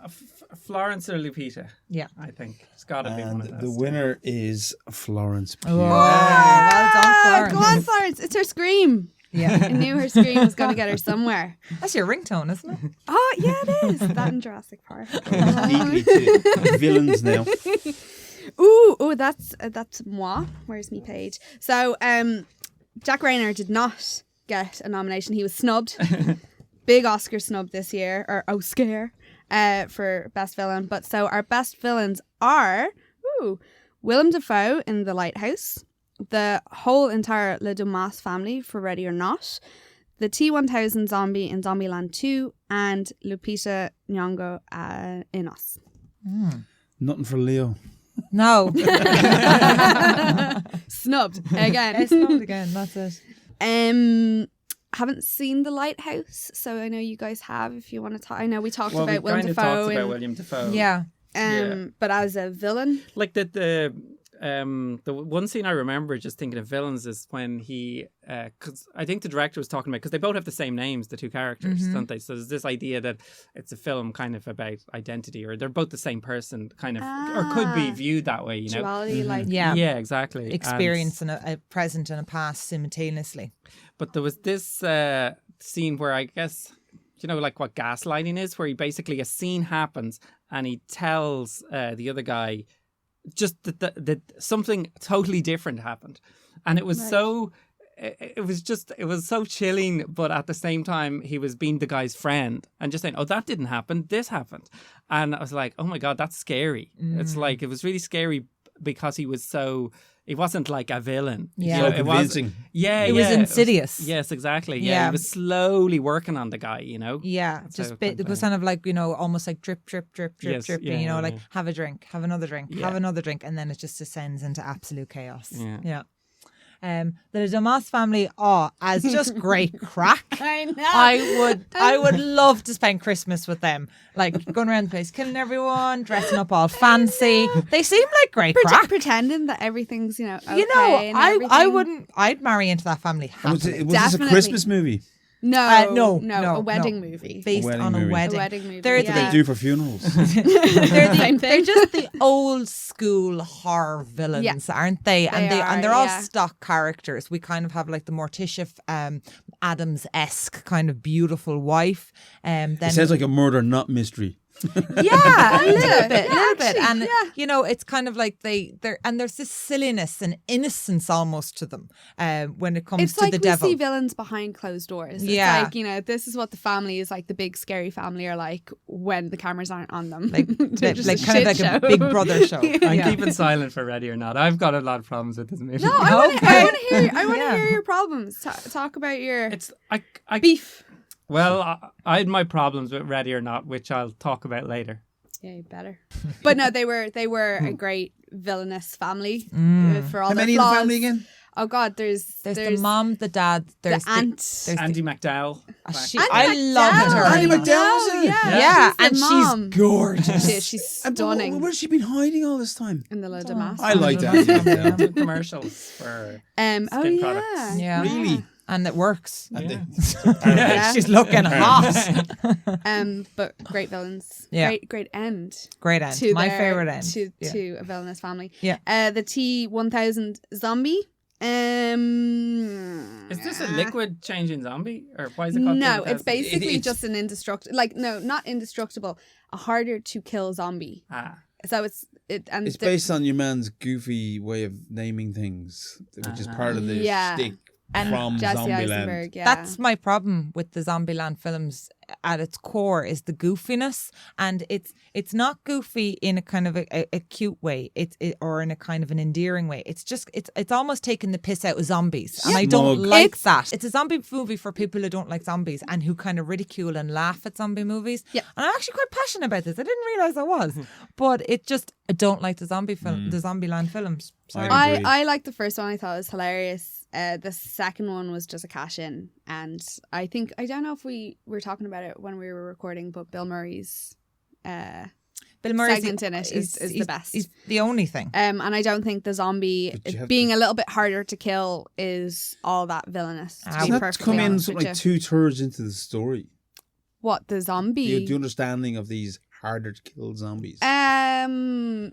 Florence or Lupita? Yeah, I think it's got to be one of those. The winner is Florence Pugh. Well done, Florence. Go on, Florence! It's her scream. Yeah, I knew her scream was going to get her somewhere. That's your ringtone, isn't it? Oh yeah, it is. That in Jurassic Park. Sneakily to villains now. Ooh, that's moi. Where's me page? So, Jack Rayner did not get a nomination. He was snubbed. Big Oscar snub this year, or OSCARe, for Best Villain. But so our best villains are Willem Dafoe in The Lighthouse, the whole entire Le Dumas family for Ready or Not, the T-1000 zombie in Zombieland 2, and Lupita Nyong'o in Us. Nothing for Leo. No. Snubbed again. It's not again. That's it. Haven't seen The Lighthouse, so I know you guys have. If you want to talk, I know we talked Well, about we Willem kind of Dafoe. talked about William Dafoe. Yeah. But as a villain, Like the one scene I remember just thinking of villains is when he, because I think the director was talking about, because they both have the same names, the two characters, don't they? So there's this idea that it's a film kind of about identity, or they're both the same person, kind of, or could be viewed that way, you know? duality, like Yeah. Yeah, exactly. Experience and a present and a past simultaneously. But there was this scene where I guess, you know, like what gaslighting is, where he basically, a scene happens and he tells the other guy just that something totally different happened. And it was it was so chilling, but at the same time, he was being the guy's friend and just saying, oh, that didn't happen, this happened. And I was like, oh my God, that's scary. It's like, it was really scary because he wasn't like a villain. Yeah. You know, So convincing. It was insidious. Yes, exactly. Yeah. Yeah. He was slowly working on the guy, you know? Yeah, That's just how it was kind of like, you know, almost like drip, drip, drip, drip, Yes, drip. yeah, You know, yeah, like yeah. have a drink, have another drink, Yeah. have another drink, and then it just descends into absolute chaos. Yeah. The Damas family, as just great crack. I know. I would love to spend Christmas with them, like going around the place, killing everyone, dressing up all fancy. They seem like great crack. pretending that everything's, you know, okay. You know, and I everything. wouldn't. I'd marry into that family. And was happily. this a Definitely. Christmas movie? No, no, a wedding no. movie. Based wedding on a movie. wedding. A wedding movie. They're What do they do for funerals? They're just the old school horror villains, aren't they? And they're all stock characters. We kind of have like the Morticia Adams-esque kind of beautiful wife. Then It sounds like a murder, not mystery. yeah, a little bit, actually, and yeah. you know, it's kind of like there's this silliness and innocence almost to them when it comes It's to like the we devil. see villains behind closed doors. It's Yeah. like, you know, this is what the family is like, the big scary family are like when the cameras aren't on them. Like They're just kind shit of like show. a Big Brother show. I'm Yeah. keeping silent for Ready or Not. I've got a lot of problems with this movie. No, I want to hear Yeah. your problems. Talk about your It's beef. Well, I had my problems with Ready or Not, which I'll talk about later. Yeah, you better. But no, they were a great villainous family for all How their many in the flaws. family again? Oh God, there's the mom, the dad, there's the aunt. there's Andy McDowell. I loved her. Andy McDowell, was it? Yeah, and and mom. gorgeous. She's And stunning where's she been hiding all this time? in the La Damas. I like Andy McDowell. Did commercials for Oh skin yeah, products. Yeah, Really? and it works. And Yeah. Yeah. She's looking hot. But great villains. Yeah. Great end. Great end. To My their- favorite end. to a villainous family. Yeah. The T-1000 zombie. Is this a liquid changing zombie? Or why is it called No, 2000? it's basically It's- just an indestructible. Like no, not indestructible. A harder to kill zombie. Ah. So it's It's based on your man's goofy way of naming things, which is part of the Yeah. shtick And from Jesse Zombieland. Eisenberg. Yeah, That's my problem with the Zombieland films. At its core is the goofiness, and it's not goofy in a kind of a cute way. Or in a kind of an endearing way. It's just it's almost taking the piss out of zombies, and I don't Smug. like that. It's a zombie movie for people who don't like zombies and who kind of ridicule and laugh at zombie movies. Yeah. And I'm actually quite passionate about this. I didn't realize I was, but I don't like the zombie film, the Zombieland films. Sorry. I agree. I liked the first one. I thought it was hilarious. The second one was just a cash in, and I don't know if we were talking about it when we were recording, but Bill Murray's Bill Murray's segment in it is the best. He's the only thing. And I don't think the zombie But you have being to- a little bit harder to kill is all that villainous. To be Doesn't that perfectly come in honest something with like you. 2/3 into the story? What, the zombie? The understanding of these harder to kill zombies.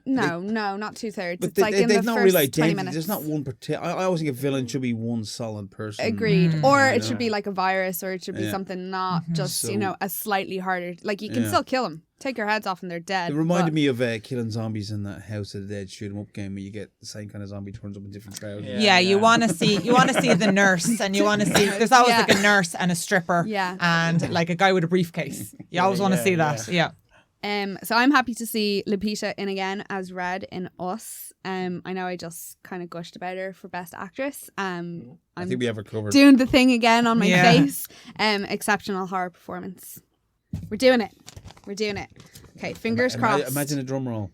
No, not 2/3. But It's like in they've the not first really 20 identified. minutes. There's not one particular. I always think a villain should be one solid person. Agreed. Or I it know. should be like a virus, or it should be Yeah. something not just, So- a slightly harder. Like you can Yeah. still kill them. Take their heads off and they're dead. It reminded but- me of killing zombies in that House of the Dead shoot 'em up game where you get the same kind of zombie turns up in different crowds. Yeah, you want to see the nurse, and you want to see. There's always Yeah. like a nurse and a stripper, Yeah. and like a guy with a briefcase. You always want to see that. Yeah. So I'm happy to see Lupita in again as Red in Us. I know I just kind of gushed about her for Best Actress. I think we have her covered. Doing the thing again on my face. Exceptional horror performance. We're doing it. Okay, fingers crossed. Imagine a drum roll.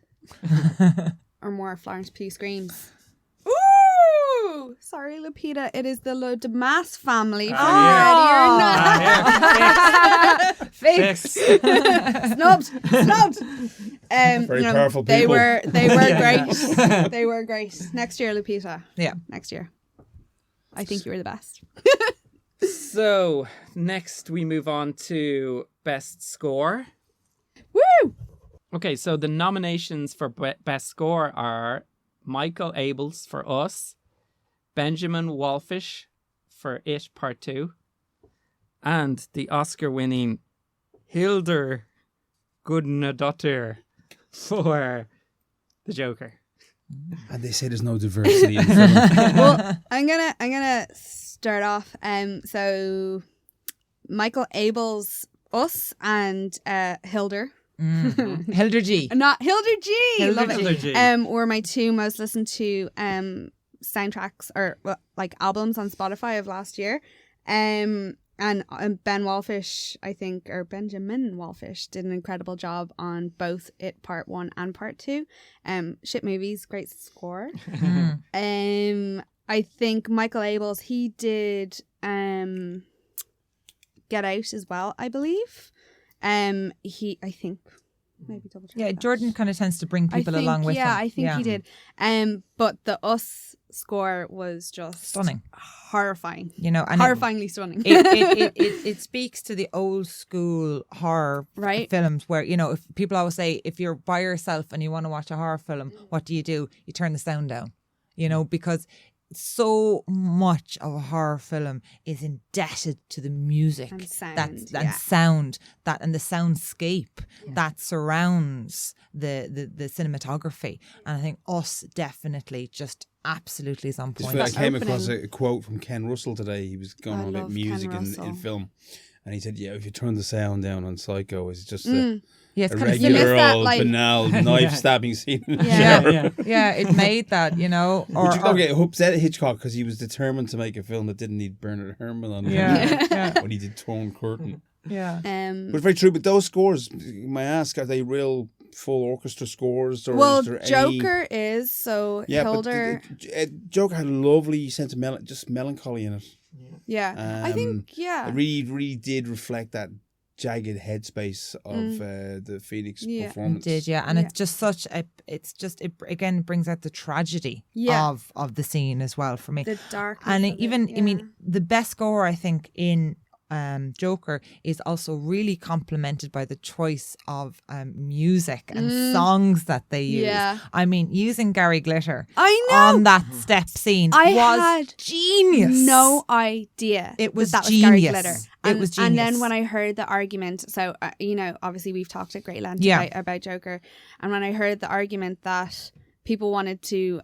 Or more Florence Pugh screams. Ooh! Sorry, Lupita. It is the Lodemas family from Ready or Not. Fix. Snubbed. Very powerful they people. were great. They were great. Next year, Lupita. Yeah. Next year. I think you were the best. So next we move on to Best Score. Woo! Okay, so the nominations for Best Score are Michael Abels for Us, Benjamin Wallfish for It Part 2, and the Oscar-winning Hildur Gudnadottir for The Joker. And they say there's no diversity in the film. Well, I'm gonna start off. So Michael Abels, Us, and Hildur. Hildur G. Not Hildur G. Love it. Hildur G. Were my two most listened to soundtracks or albums on Spotify of last year. And Ben Wallfish, I think, or Benjamin Wallfish, did an incredible job on both It Part 1 and Part 2. Shit movies, great score. I think Michael Abels, he did Get Out as well, I believe. I think maybe double check. Yeah, that. Jordan kind of tends to bring people along with him. Yeah, I think he did. But the Us score was just Stunning, horrifying. You know, and horrifyingly stunning. It speaks to the old school horror films where, you know, if people always say if you're by yourself and you want to watch a horror film, what do? You turn the sound down, you know, because so much of a horror film is indebted to the music and sound, and the soundscape that surrounds the cinematography. And I think Us definitely just absolutely is on point. I came across a quote from Ken Russell today. He was going on about music in film, and he said, "Yeah, if you turn the sound down on Psycho, it's just a regular old banal knife stabbing scene." It made that, you know. But you don't get upset at Hitchcock because he was determined to make a film that didn't need Bernard Herrmann on it when he did Torn Curtain. Yeah. But very true. But those scores, may I ask, are they real full orchestra scores? Or is there Joker is, so Hildur. But Joker had a lovely sense of just melancholy in it. Yeah. I think, It really did reflect that jagged headspace of the Phoenix performance. It did, and it's just such a, it again brings out the tragedy of the scene as well for me. The darkness. And I mean, the best score I think in Joker is also really complemented by the choice of music and songs that they use. Yeah. I mean, using Gary Glitter on that step scene was genius. No idea. It was that genius. Was Gary Glitter. It was genius. And then when I heard the argument, so, you know, obviously we've talked at great length about Joker. And when I heard the argument that people wanted to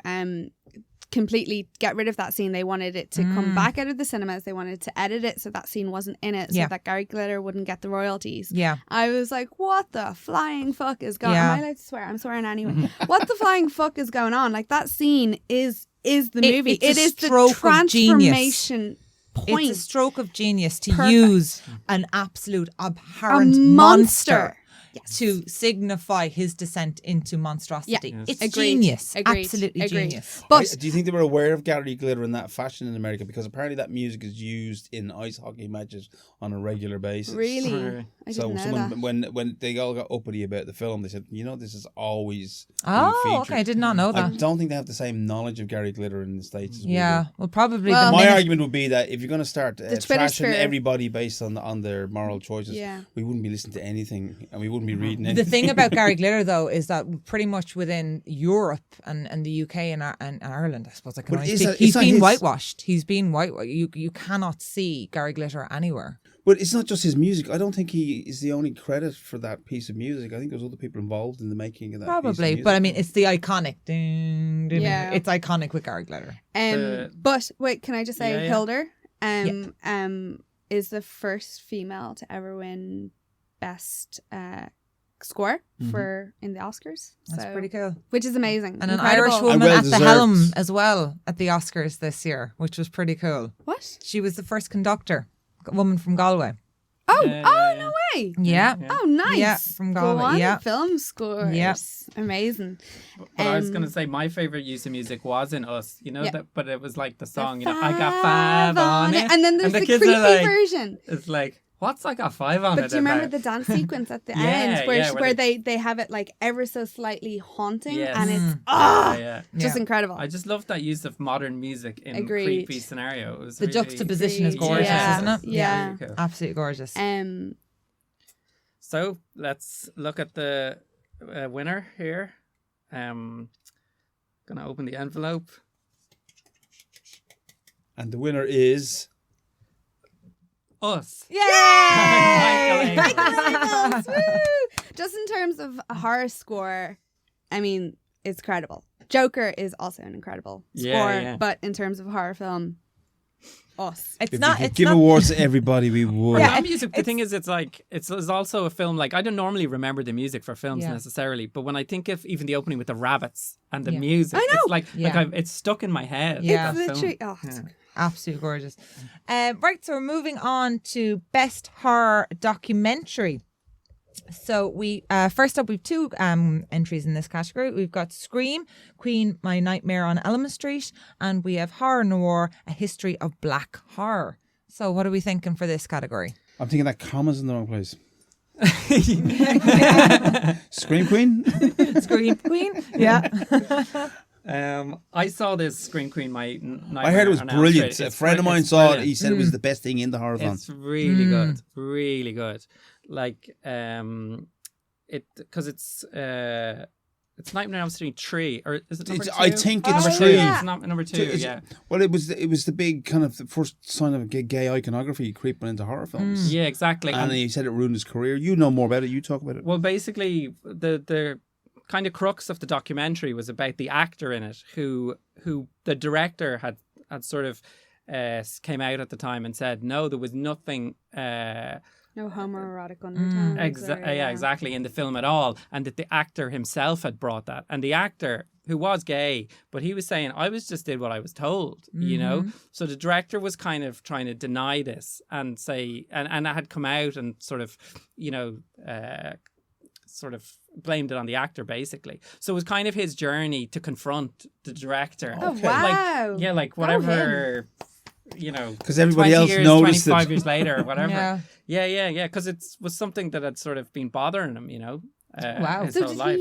completely get rid of that scene, they wanted it to come back out of the cinemas, they wanted to edit it so that scene wasn't in it, so that Gary Glitter wouldn't get the royalties. I was like, what the flying fuck is going on? Am I allowed to swear? I'm swearing anyway. What the flying fuck is going on? Like, that scene is the movie. It is the transformation point. It's a stroke of genius to use an absolute abhorrent monster to signify his descent into monstrosity. It's genius. Absolutely genius. But do you think they were aware of Gary Glitter in that fashion in America? Because apparently that music is used in ice hockey matches on a regular basis. Really? I didn't know that. When they all got uppity about the film, they said, you know, this is always okay, I did not know that. I don't think they have the same knowledge of Gary Glitter in the States as we do. Well, probably. My argument would be that if you're going to start trashing everybody based on their moral choices, we wouldn't be listening to anything and we wouldn't be reading anything. The thing about Gary Glitter, though, is that pretty much within Europe and the UK and Ireland, I suppose I can only speak, he's been whitewashed. He's been whitewashed. You cannot see Gary Glitter anywhere. But it's not just his music. I don't think he is the only credit for that piece of music. I think there's other people involved in the making of that piece of music. But I mean, it's the iconic. It's iconic with Gary Glitter. But wait, can I just say Hildur is the first female to ever win Best score for in the Oscars. That's pretty cool. Which is amazing. And Incredible. an Irish woman well at the deserved. helm as well at the Oscars this year, which was pretty cool. What? She was the first conductor, a woman from Galway. Oh, Yeah. no way. Yeah. Oh, nice. Yeah, from Go Galway. on, Yeah. film scores. Yeah. Amazing. But I was going to say my favorite use of music was in Us, you know, Yeah. but it was like the song, The you know, I got 5 on it. And then there's the kids creepy are like, version. It's like, what's I got 5 on it? But do you remember about? the dance sequence at the Yeah, end where, yeah, where they have it like ever so slightly haunting Yes. and it's Yeah. just Yeah. incredible. I just love that use of modern music in Agreed. creepy scenario. It was The really, juxtaposition is Agreed. gorgeous, Yeah. isn't it? Yeah. really cool. Absolutely gorgeous. So let's look at the winner here. Gonna open the envelope. And the winner is... Us. Yay! Michael Just in terms of a horror score, I mean, it's credible. Joker is also an incredible Yeah, score, yeah. but in terms of horror film, Us. It's If not. we could It's give not. awards to everybody, we would. Yeah. That music, the thing is, it's like it's also a film. Like I don't normally remember the music for films Yeah. necessarily, but when I think of even the opening with the rabbits and the Yeah. music, I know. it's like Yeah. it's stuck in my head. Yeah. It's that literally, film. it's Absolutely gorgeous. Right, so we're moving on to Best Horror Documentary. So we first up, we've 2 entries in this category. We've got Scream, Queen, My Nightmare on Elm Street, and we have Horror Noir, A History of Black Horror. So what are we thinking for this category? I'm thinking that comma's in the wrong place. Scream Queen? Scream Queen? Yeah. I saw this Scream Queen. Nightmare I heard it was on Elm brilliant. Street. A it's friend of mine it's saw it. brilliant. He said it was the best thing in the horror film. It's really good, really good. Like it because it's Nightmare on Elm Street 3 or is it number 2? I think it's number 2. yeah. It's not number 2. Is it- Yeah, Well, it was the big kind of the first sign of gay iconography creeping into horror films. yeah, exactly. And he said it ruined his career. You know more about it. You talk about it. Well, basically, the kind of crux of the documentary was about the actor in it, who the director had sort of came out at the time and said no, there was nothing. no homoerotic undertones. Yeah, exactly, in the film at all, and that the actor himself had brought that, and the actor who was gay, but he was saying I was just did what I was told, you know. So the director was kind of trying to deny this and say, and I had come out and sort of, you know, sort of blamed it on the actor basically. So it was kind of his journey to confront the director. Oh, Okay. wow. Like whatever. You know, Because everybody 20 else years, noticed 25 it. years later, or whatever. Yeah. Yeah. Because it was something that had sort of been bothering him, you know. Wow. His So whole life.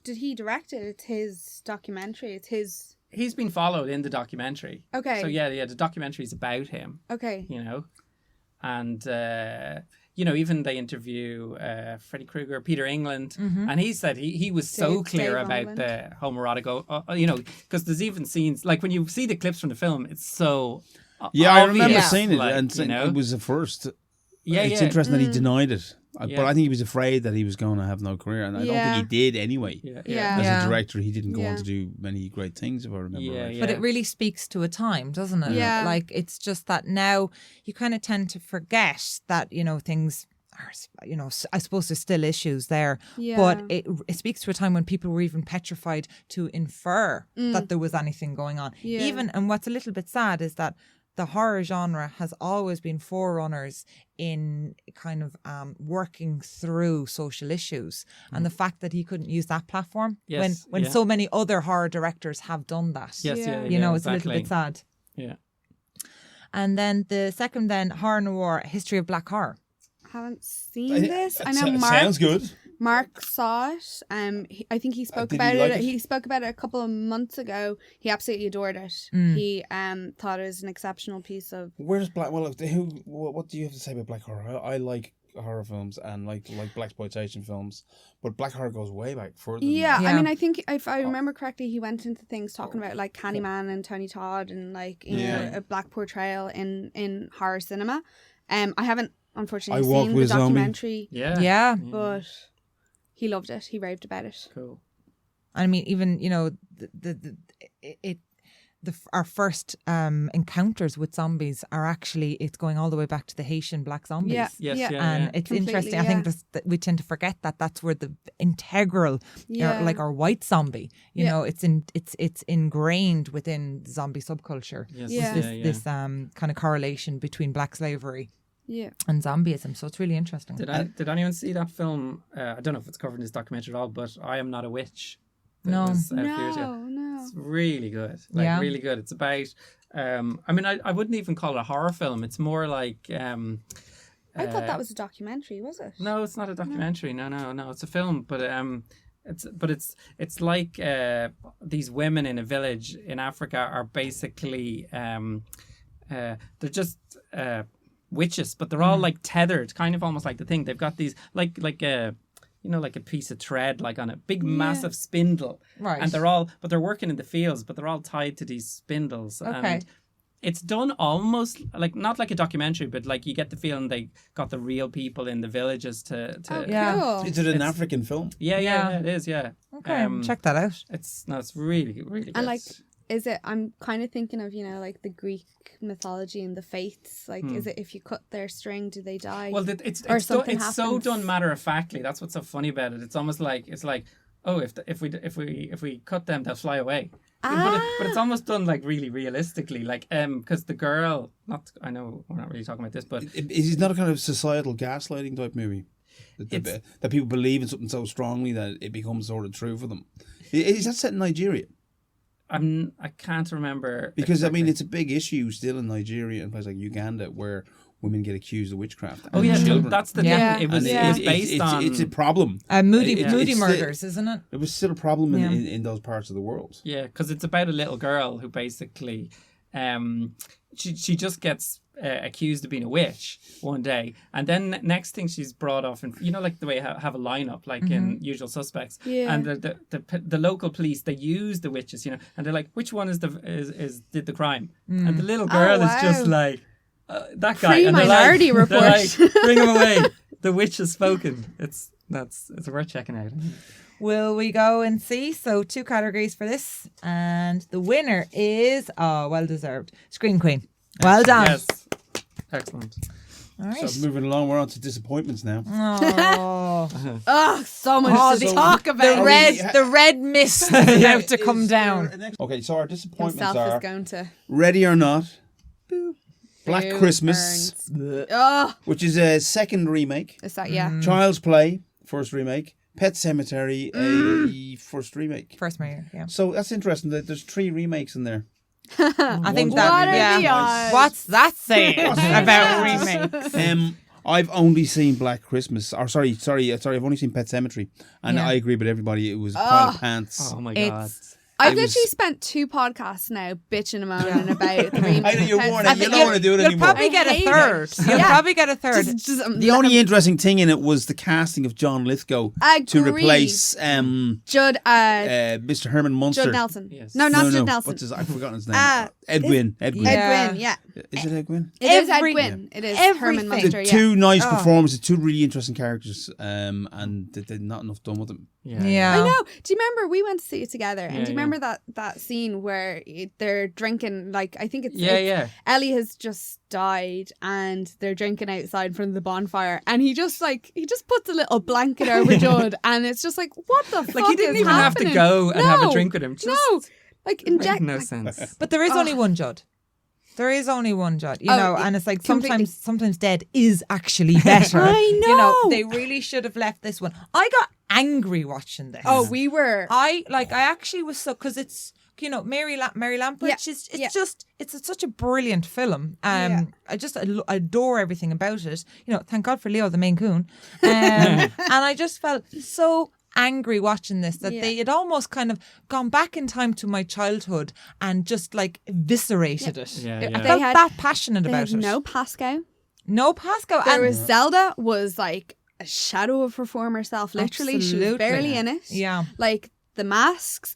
did he direct it? It's his documentary. It's his... He's been followed in the documentary. Okay. So yeah, the documentary is about him, Okay. you know, and you know, even they interview Freddy Krueger, Peter England, and he said he was so Dave clear about England. the homoerotic, you know, because there's even scenes like when you see the clips from the film, it's so. Yeah, I remember obvious, seeing it, like, and you saying know? it was the first. Yeah, It's yeah. interesting that he denied it, but Yeah. I think he was afraid that he was going to have no career, and I don't Yeah. think he did anyway. Yeah, Yeah. As Yeah. a director, he didn't go on Yeah. to do many great things, if I remember Yeah, right. yeah. But it really speaks to a time, doesn't it? Yeah. Like, it's just that now you kind of tend to forget that, you know, things are, you know, I suppose there's still issues there. Yeah. But it speaks to a time when people were even petrified to infer that there was anything going on. Yeah. Even, and what's a little bit sad is that the horror genre has always been forerunners in kind of working through social issues, and the fact that he couldn't use that platform Yes, when yeah. so many other horror directors have done that. Yes, Yeah. yeah, You know, it's exactly. a little bit sad. Yeah. And then the second, then Horror Noir, A History of Black Horror. Haven't seen this. I know It Mark. sounds good. Mark saw it. I think he spoke Did about he like it. it? He spoke about it a couple of months ago. He absolutely adored it. Mm. He thought it was an exceptional piece of. Where's Black? Well, what do you have to say about Black horror? I like horror films and like blaxploitation films, but Black horror goes way back further. than Yeah, that. I Yeah. mean, I think if I remember correctly, he went into things talking about like Candyman and Tony Todd and like you Yeah. know a black portrayal in horror cinema. I haven't unfortunately I Walked seen with the a Zombie. documentary, Yeah. Yeah. but he loved it. He raved about it. Cool. I mean, even, you know, our first encounters with zombies are actually, it's going all the way back to the Haitian black zombies. Yeah. Yes, Yeah. yeah, And yeah. it's Completely, interesting. I think that we tend to forget that's where the integral, Yeah. our white zombie, you Yeah. know, it's ingrained within the zombie subculture. Yes, Yeah. This kind of correlation between black slavery Yeah. and zombieism. So it's really interesting. Did anyone see that film? I don't know if it's covered in this documentary at all, but I Am Not a Witch. That No. was, a few years ago. No. It's really good. Yeah. Really good. It's about, I mean, I wouldn't even call it a horror film. It's more like... I thought that was a documentary, was it? No, it's not a documentary. No, it's a film. But it's like these women in a village in Africa are basically they're just witches, but they're all like tethered, kind of almost like the Thing. They've got these like a like a piece of thread, like on a big massive spindle, Right. And they're working in the fields, but they're all tied to these spindles. Okay. And it's done almost like, not like a documentary, but like you get the feeling they got the real people in the villages to Yeah. Cool. Is it an African film? yeah, it is, yeah. Okay, check that out. It's really, really good. And like, is it? I'm kind of thinking of like the Greek mythology and the faiths. Like, is it if you cut their string, do they die? well, it's so happens? done matter of factly. That's what's so funny about it. It's almost like oh, if we cut them, they'll fly away. But it's almost done like really realistically, like because the girl, I know we're not really talking about this, but Is it not a kind of societal gaslighting type movie? That people believe in something so strongly that it becomes sort of true for them. Is that set in Nigeria? I can't remember Because exactly. I mean, it's a big issue still in Nigeria and places like Uganda where women get accused of witchcraft. Oh and yeah, children. that's the Yeah. thing. It was And based on it's a problem. Moody It's Murders, isn't it? It was still a problem Yeah. in those parts of the world. Yeah, because it's about a little girl who basically, she just gets accused of being a witch one day, and then next thing she's brought off, and like the way have a lineup like in Usual Suspects, Yeah. and the local police, they use the witches, and they're like, which one did the crime, and the little girl is just wow. like that guy, and Pre-Minority they're Report. like, bring him away. The witch has spoken. It's worth checking out. Will we go and see? So 2 categories for this. And the winner is, well deserved, Scream Queen. Well done. Yes, excellent. All right. So moving along, we're on to disappointments now. Oh, Oh, so much to talk about. the red mist is about to come down. Okay, so our disappointments Himself is are going to. Ready or Not, Black Boo, Christmas, Oh, which is a second remake, is that yeah? Child's Play, first remake, Pet Sematary, a first remake. First Mayor, yeah. So that's interesting that there's 3 remakes in there. I think What that, are the yeah. odds? What's that saying about remakes? I've only seen Black Christmas. Or sorry, I've only seen Pet Sematary, and Yeah. I agree with everybody. It was a pile of pants. Oh my god. I've It was- literally spent 2 podcasts now bitching and moaning about the remake. I know you're Pets. warning. I You think don't want to do it You'll anymore. probably get a I hate third. it. You'll Yeah. probably get a third. just The only interesting thing in it was the casting of John Lithgow to Agreed. replace Judd, Mr. Herman Munster. Judd Nelson. Yes. No, not No, Judd Nelson. What's his? I've forgotten his name. Ed Edwin. Yeah. Gwynn, yeah. Is it Edwin? It is Ed Every- Gwynn. It is everything. Herman Munster, yeah. 2 nice performances, 2 really interesting characters, and there's not enough done with them. Yeah. I know. Do you remember we went to see it together? And Yeah, do you remember that scene where they're drinking? Like I think it's Yeah. Ellie has just died and they're drinking outside in front of the bonfire, and he just puts a little blanket over Judd, and it's just like, what the fuck? Like he didn't is even have to happening? go and have a No, drink with him. Just No, like made inject. no like, sense. But there is only one Judd. There is only one Judd, you Oh, know, and it's like completely. sometimes dead is actually better. I You know, know. they really should have left this one. I got angry watching this. Oh, we were. I actually was so, because it's, Mary Lampert. Yeah, It's yeah. just it's such a brilliant film. Yeah. I just adore everything about it. Thank God for Leo, the Maine Coon. And I just felt so angry watching this that they had almost kind of gone back in time to my childhood and just like eviscerated it. Yeah, I yeah. felt They had- that passionate They about had it. no Pasco. No Pasco. There and was Zelda was like a shadow of her former self. Literally, she was Absolutely. barely in it. Yeah. Like the masks.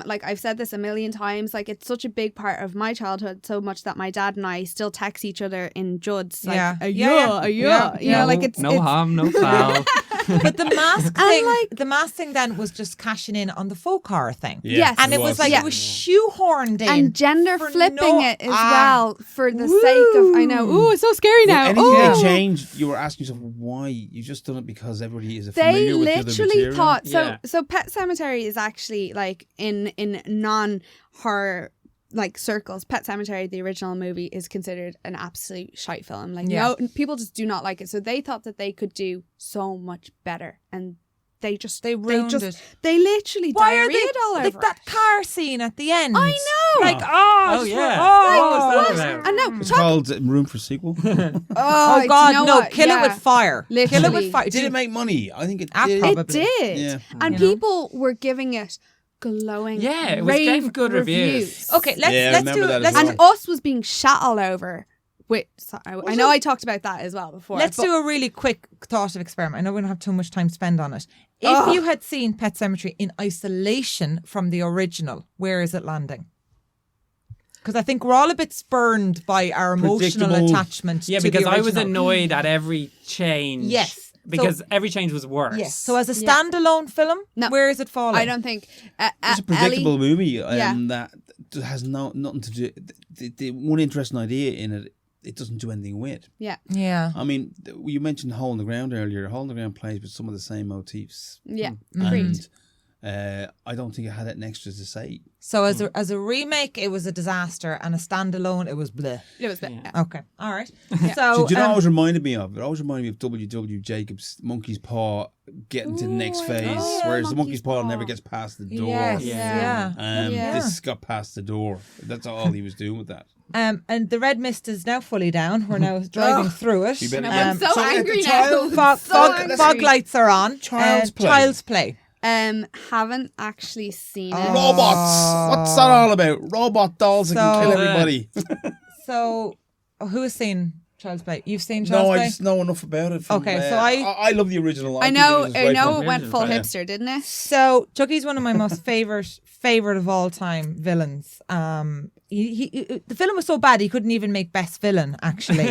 Like I've said this a million times, like it's such a big part of my childhood, so much that my dad and I still text each other in Judds, like Yeah. a Yeah, yeah. You know, like it's no it's, harm, no foul. But the mask thing then was just cashing in on the folk horror thing. Yeah, Yes. And it was like, Yeah. it was shoehorned in. And gender for flipping it as well for the sake of, I know, ooh, it's so scary now. Anything Ooh. they changed, you were asking yourself why. You just done it because everybody is They familiar with the other literally material. thought Yeah. so Pet Sematary is actually like in non-horror like circles. Pet Sematary, the original movie, is considered an absolute shite film. Like no people just do not like it. So they thought that they could do so much better, and they ruined it. They literally Why are diarrheaed they all over like that it. car scene at the end? I know. Like Oh, yeah. What was that about? I know. It's called Room for Sequel. Oh God, do you know no! what? Kill Yeah. it with fire. Kill it Literally. with fire. Did it make money? I think it Ah, did. probably. It did. Yeah. And people were giving it glowing Yeah, it was rave getting good reviews. Okay, Yeah, I let's do remember that let's as And well. us was being shat all over. Wait, sorry, I know I talked about that as well before. Let's but do a really quick thought of experiment. I know we don't have too much time to spend on it. If you had seen Pet Sematary in isolation from the original, where is it landing? Because I think we're all a bit spurned by our emotional Predictable. attachment Yeah, to because the I was original. annoyed at every change. Yes. Because every change was worse. Yes. So as a Yeah. standalone film, No. where is it falling? I don't think It's a predictable Ellie, movie Yeah. that has nothing to do. The one interesting idea in it, it doesn't do anything with. Yeah, Yeah. I mean, you mentioned Hole in the Ground earlier. Hole in the Ground plays with some of the same motifs. yeah, agreed. And I don't think it had an extra to say. So as a remake, it was a disaster, and a standalone, it was bleh. It was Okay. All right. So Do you know what it always reminded me of? It always reminded me of W.W. Jacobs' Monkey's Paw getting to the next phase, whereas the Monkey's Paw never gets past the door. Yes. Yeah. Yeah. This got past the door. That's all he was doing with that. And the red mist is now fully down. We're now driving through it. You better I'm get- so at angry the now. child- Fog lights are on. Child's Play. Child's Play. Haven't actually seen it. Robots. What's that all about? Robot dolls that can kill So- everybody. So, who has seen Child's Play? You've seen Child's No, Play? I just know enough about it. From, Okay, so I love the original. I think know. it was I way know fun. it went full Yeah. hipster, didn't it? So Chucky's one of my most favorite of all time villains. The villain was so bad he couldn't even make best villain. Actually,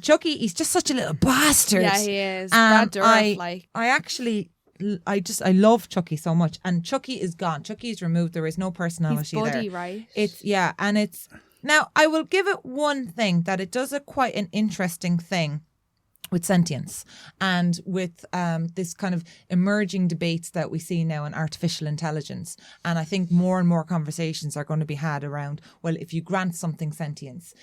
Chucky, he's just such a little bastard. Yeah, he is. Brad Dourif, like. I love Chucky so much, and Chucky is gone. Chucky is removed. There is no personality He's Buddy, there. right? And it's now I will give it one thing that it does quite an interesting thing with sentience and with this kind of emerging debates that we see now in artificial intelligence. And I think more and more conversations are going to be had around, well, if you grant something sentience,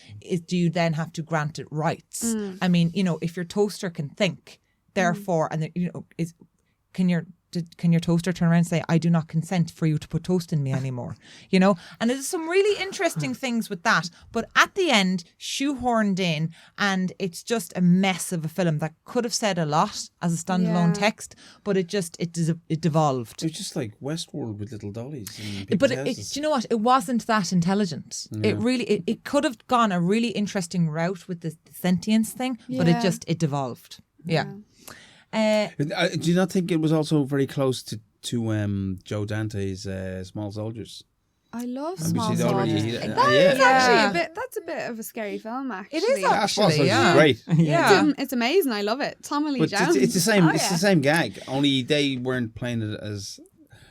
do you then have to grant it rights? I mean, if your toaster can think, therefore, and can your toaster turn around and say, I do not consent for you to put toast in me anymore? And there's some really interesting things with that. But at the end, shoehorned in, and it's just a mess of a film that could have said a lot as a standalone text, but it devolved. It was just like Westworld with little dollies. But do you know what? It wasn't that intelligent. It really, it could have gone a really interesting route with the sentience thing, but it devolved. Yeah. Do you not think it was also very close to Joe Dante's Small Soldiers? I love Have you Small seen it already? Soldiers. Yeah. That is Yeah. actually that's a bit of a scary film, actually. It is Small actually, Soldiers yeah. is great. Yeah. It's amazing. I love it. Tommy Lee But Jones. it's the same. Oh, It's yeah. the same gag. Only they weren't playing it as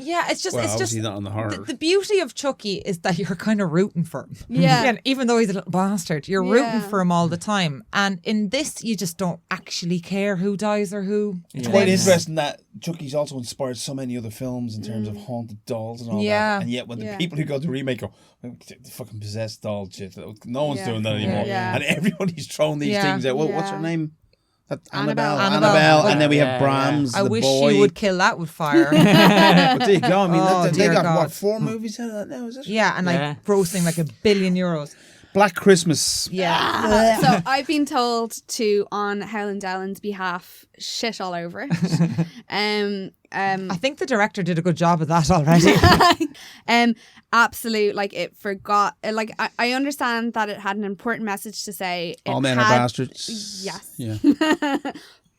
Yeah, it's just well. it's just Obviously not on the horror. the beauty of Chucky is that you're kind of rooting for him. Yeah. Even though he's a little bastard, you're rooting for him all the time. And in this, you just don't actually care who dies or who. It's quite interesting that Chucky's also inspired so many other films in terms of haunted dolls and all that. And yet when the people who go to remake go, the fucking possessed doll shit, no one's doing that anymore. Yeah. And everybody's throwing these things out. Well, what's her name? That Annabelle. Annabelle. And then we have Brahms, I the wish boy. you would kill that with fire. But there you go. I mean, Oh, they dear got, God. 4 movies out of that now, is it? Yeah, and like grossing like €1 billion. Black Christmas. Yeah. So I've been told to, on Helen Dowland's behalf, shit all over it. I think the director did a good job of that already. Absolute, like it forgot. Like I understand that it had an important message to say. All men are bastards. Yes. Yeah.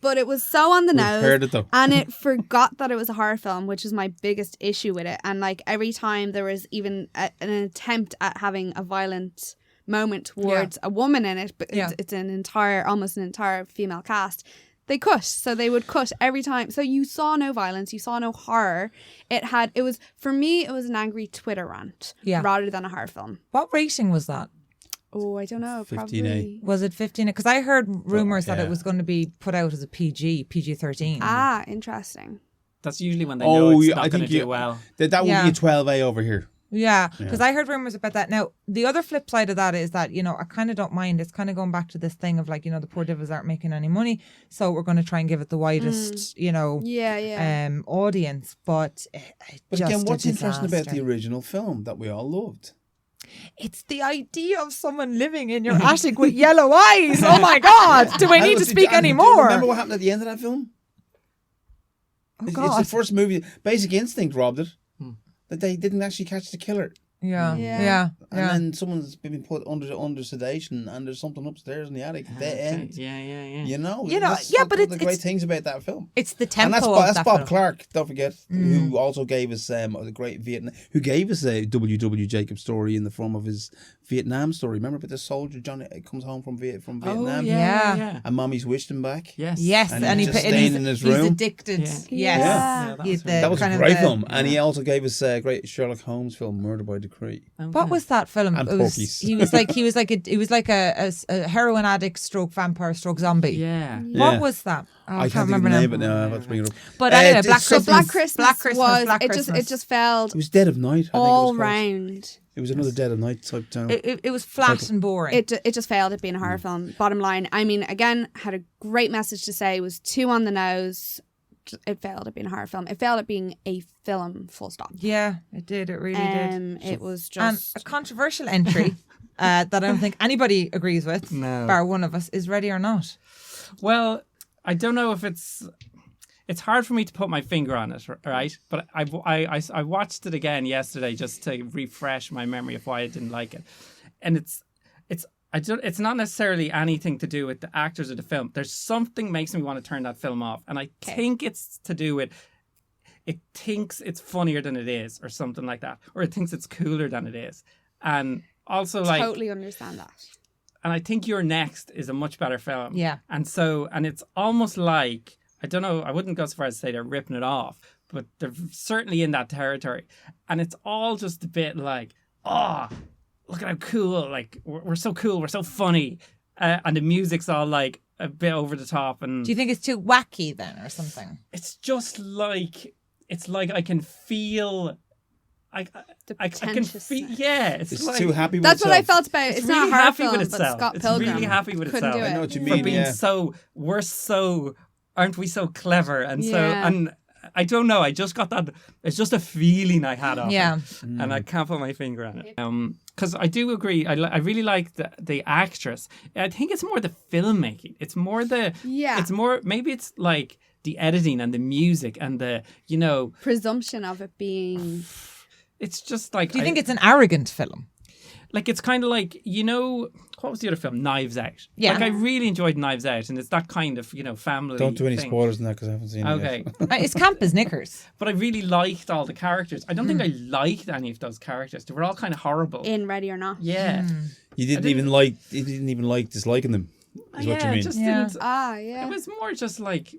But it was so on the nose. heard it though. And it forgot that it was a horror film, which is my biggest issue with it. And like every time there was even an attempt at having a violent moment towards a woman in it, but it's almost an entire female cast, They cut. So they would cut every time. So you saw no violence. You saw no horror. For me, it was an angry Twitter rant rather than a horror film. What rating was that? Oh, I don't know. 15A. Probably. Was it 15? Because I heard rumours that it was going to be put out as a PG-13. Ah, interesting. That's usually when they know it's not going to do well. That would be a 12A over here. Yeah, because I heard rumours about that. Now, the other flip side of that is that, you know, I kind of don't mind. It's kind of going back to this thing of like, you know, the poor devils aren't making any money, so we're going to try and give it the widest, you know, audience. But again, what's interesting about the original film that we all loved? It's the idea of someone living in your attic with yellow eyes. Oh my God! Do I need to speak anymore? Remember what happened at the end of that film? Oh God! It's the first movie. Basic Instinct robbed it. That they didn't actually catch the killer. Yeah. And then someone's been put under sedation, and there's something upstairs in the attic. Dead end. Yeah. You know, but it's the great things about that film. It's the tempo and of that's that Bob film. Clark. Don't forget, who also gave us a great Vietnam. Who gave us a W. Jacob story in the form of his Vietnam story. Remember about the soldier Johnny comes home from Vietnam. Oh, yeah. And Mommy's wished him back. Yes, and he's staying in his room. He's addicted. Yeah. That was a great film, and he also gave us a great Sherlock Holmes film, Murder by Decree. What was that film? And Porky's. He was like a heroin addict stroke vampire stroke zombie. Yeah. What was that? Oh, I can't remember now, but now I have to bring it up. But anyway, Black Christmas. It just felt it was Dead of Night. all round. It was another Dead of Night type town. It was flat and boring. It just failed at being a horror film. Bottom line, I mean, again, had a great message to say. Was too on the nose. It failed at being a horror film. It failed at being a film. Full stop. Yeah, it did. It really did. It was just a controversial entry that I don't think anybody agrees with. No, bar one of us is Ready or Not. Well, I don't know if it's hard for me to put my finger on it, right? But I watched it again yesterday just to refresh my memory of why I didn't like it, and it's not necessarily anything to do with the actors of the film. There's something makes me want to turn that film off, and I think it's to do with it thinks it's funnier than it is, or something like that, or it thinks it's cooler than it is, and also like totally understand that. And I think You're Next is a much better film. Yeah, and it's almost like, I don't know, I wouldn't go so far as to say they're ripping it off, but they're certainly in that territory, and it's all just a bit like, look at how cool, like, we're so cool, we're so funny. And the music's all, like, a bit over the top. And do you think it's too wacky then or something? It's just like, I can feel... I can feel... Yeah. It's like, too happy with that's itself. what I felt about it. It's really not a horror happy film, with itself. but Scott It's Pilgrim really happy with couldn't itself. do it. I know what you mean, for being we're so... Aren't we so clever? And and I don't know. I just got that. It's just a feeling I had of it, and I can't put my finger on it. Because I do agree. I really like the actress. I think it's more the filmmaking. It's more the It's more, maybe it's like the editing and the music and the presumption of it being. It's just like. Do you think it's an arrogant film? Like, it's kind of like, what was the other film? Knives Out. Yeah. Like, I really enjoyed Knives Out, and it's that kind of, family Don't do any thing. spoilers in that because I haven't seen it yet. Okay. It's camp as knickers. But I really liked all the characters. I don't think I liked any of those characters. They were all kind of horrible. In Ready or Not. Yeah. You didn't even like disliking them, is what you mean. It just didn't. Yeah. It was more just like,